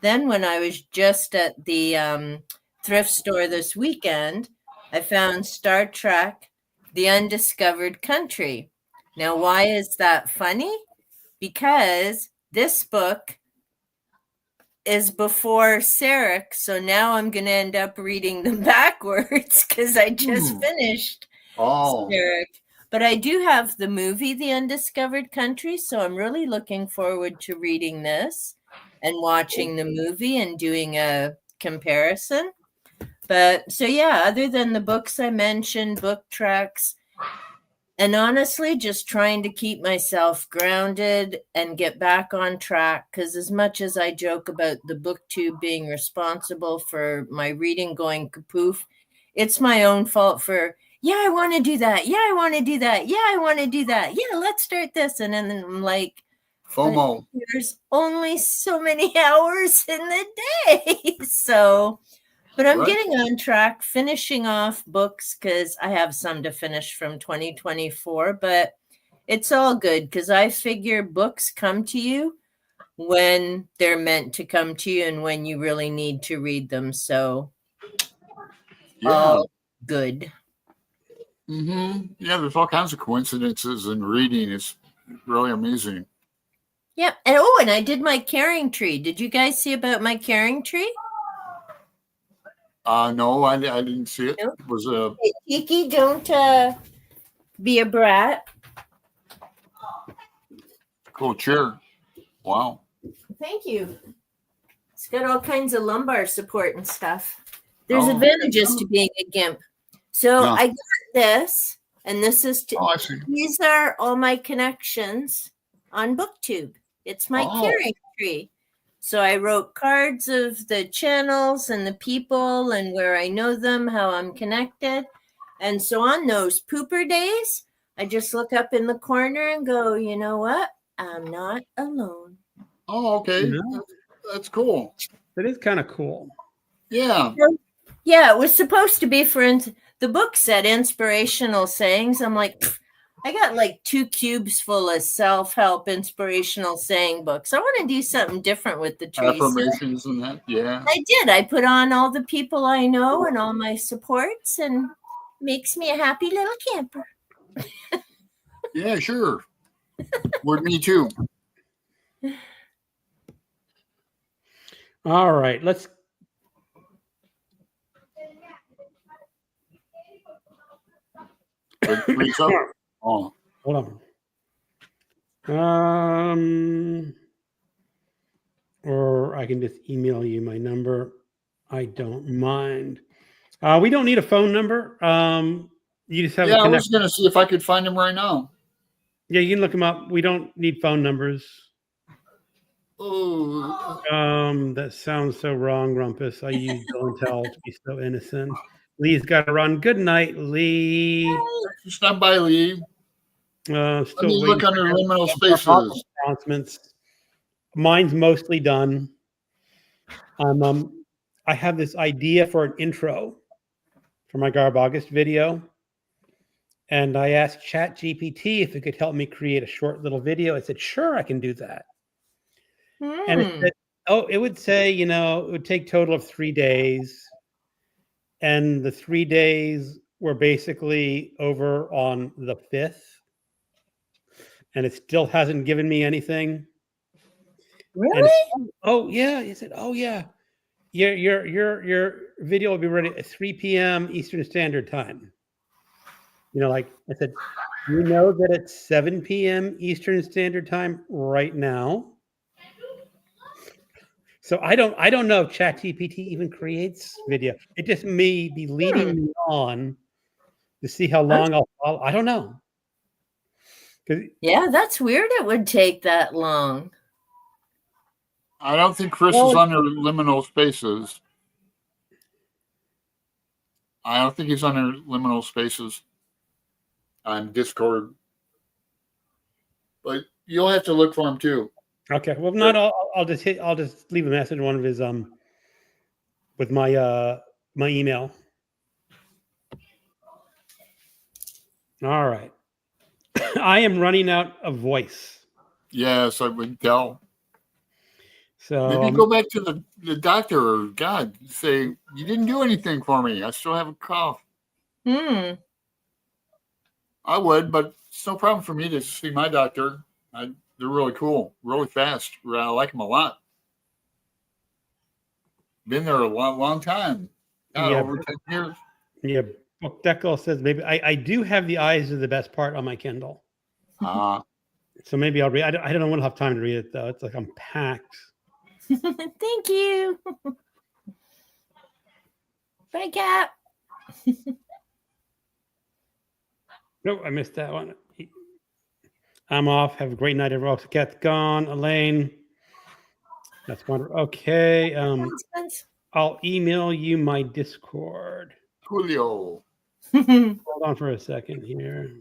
Then when I was just at the thrift store this weekend, I found Star Trek, The Undiscovered Country. Now, why is that funny? Because this book is before Sarek, so now I'm going to end up reading them backwards because I just finished Sarek. But I do have the movie, The Undiscovered Country, so I'm really looking forward to reading this and watching the movie and doing a comparison. But so other than the books I mentioned, book tracks, and honestly, just trying to keep myself grounded and get back on track. Because as much as I joke about the booktube being responsible for my reading going kapoof, it's my own fault for, I want to do that. Yeah, I want to do that. Yeah, I want to do that. Yeah, let's start this. And then I'm like, FOMO. There's only so many hours in the day. But I'm getting on track, finishing off books because I have some to finish from 2024, but it's all good because I figure books come to you when they're meant to come to you and when you really need to read them. So, all good. Yeah, there's all kinds of coincidences in reading. It's really amazing. Yep. And and I did my caring tree. Did you guys see about my caring tree? No, I didn't see it. Nope. It was Hey, Kiki, don't be a brat. Cool chair. Wow. Thank you. It's got all kinds of lumbar support and stuff. There's advantages to being a GIMP. So I got this, and this is I see. These are all my connections on BookTube. It's my caring tree. So I wrote cards of the channels and the people and where I know them, how I'm connected. And so on those pooper days, I just look up in the corner and go, you know what? I'm not alone. Oh, okay. Yeah. That's cool. That is kind of cool. Yeah. Yeah, it was supposed to be the book said inspirational sayings. I'm like, I got like 2 cubes full of self-help inspirational saying books. I want to do something different with the trees. Affirmations and that. Yeah. I did. I put on all the people I know and all my supports, and makes me a happy little camper. Yeah, sure. With me too. All right, let's. Three's up. Oh, Hold on. Or I can just email you my number. I don't mind. We don't need a phone number. You just have yeah. a I was connection. gonna see if I could find him right now. Yeah, you can look them up. We don't need phone numbers. Oh, That sounds so wrong, Rumpus. I use Bill and Tell to be so innocent. Lee's got to run. Good night, Lee. stop by, Lee. Still Let me waiting look for under your liminal spaces. announcements. Mine's mostly done. I have this idea for an intro for my Garb August video. And I asked ChatGPT if it could help me create a short little video. It said, sure, I can do that. And it said, oh, it would say, it would take total of 3 days. And the 3 days were basically over on the 5th. And it still hasn't given me anything. Really? And oh yeah, he said, oh yeah, your video will be ready at 3 p.m. Eastern Standard Time. Like I said, you know that it's 7 p.m. Eastern Standard Time right now. So I don't know if ChatGPT even creates video. It just may be leading me on to see how long I'll follow. I don't know. Yeah, that's weird. It would take that long. I don't think Chris is under liminal spaces. I don't think he's under liminal spaces on Discord. But you'll have to look for him too. Okay. Well, not. I'll just leave a message in one of his with my my email. All right. I am running out of voice. Yes, I would tell. So maybe go back to the doctor or God, say, you didn't do anything for me. I still have a cough. I would, but it's no problem for me to see my doctor. They're really cool, really fast. I like them a lot. Been there a long time. Over 10 years. Yeah. Book Deckle says maybe I do have the eyes are the best part on my Kindle. So maybe I'll read. I don't want to have time to read it though. It's like I'm packed. Thank you. Bye, Cat. Nope, I missed that one. I'm off. Have a great night, everyone. Cat's gone. Elaine. That's wonderful. Okay. I'll email you my Discord. Coolio. Hold on for a second here.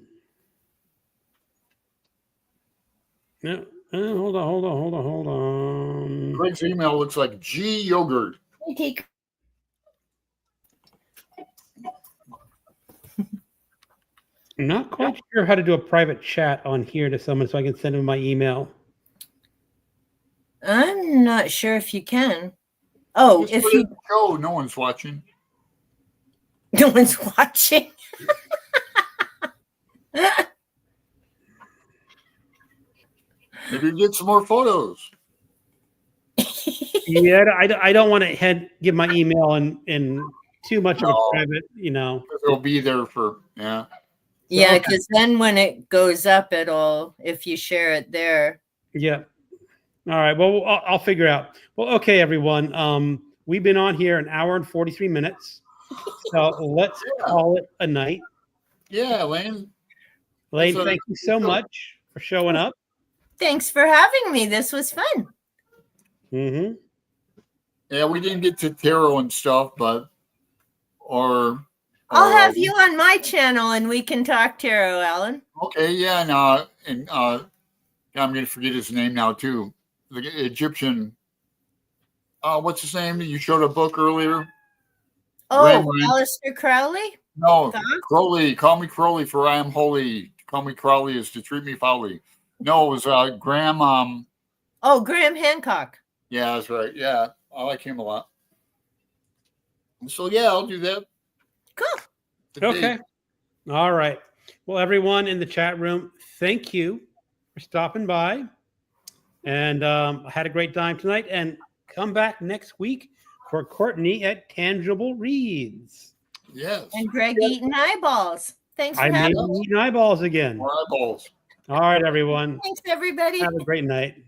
No, hold on. Greg's email looks like G yogurt. I'm not quite sure how to do a private chat on here to someone so I can send them my email. I'm not sure if you can. Oh, just if you go, no one's watching. No one's watching. Maybe get some more photos. Yeah, I don't want to give my email in too much of a private, It'll be there for Yeah, because then when it goes up, if you share it there. Yeah. All right. Well, I'll figure out. Well, okay, everyone. We've been on here an hour and 43 minutes. So let's call it a night. Yeah, Elaine. Elaine, thank you so much for showing up. Thanks for having me. This was fun. Mm-hmm. Yeah, we didn't get to tarot and stuff, but I'll have you on my channel and we can talk tarot, Alan. Okay, yeah, and I'm gonna forget his name now too. The Egyptian. What's his name? You showed a book earlier. Oh, Aleister Crowley? No, Crowley. Call me Crowley, for I am holy. call me Crowley is to treat me foully. No, it was Graham. Oh, Graham Hancock. Yeah, that's right. Yeah, I like him a lot. So yeah, I'll do that. Cool. today. Okay. All right. Well, everyone in the chat room, thank you for stopping by. And I had a great time tonight. And come back next week for Courtney at Tangible Reads. Yes. And Greg eating eyeballs. Thanks for I may having be me. eating eyeballs again. More eyeballs. All right, everyone. Thanks, everybody. Have a great night.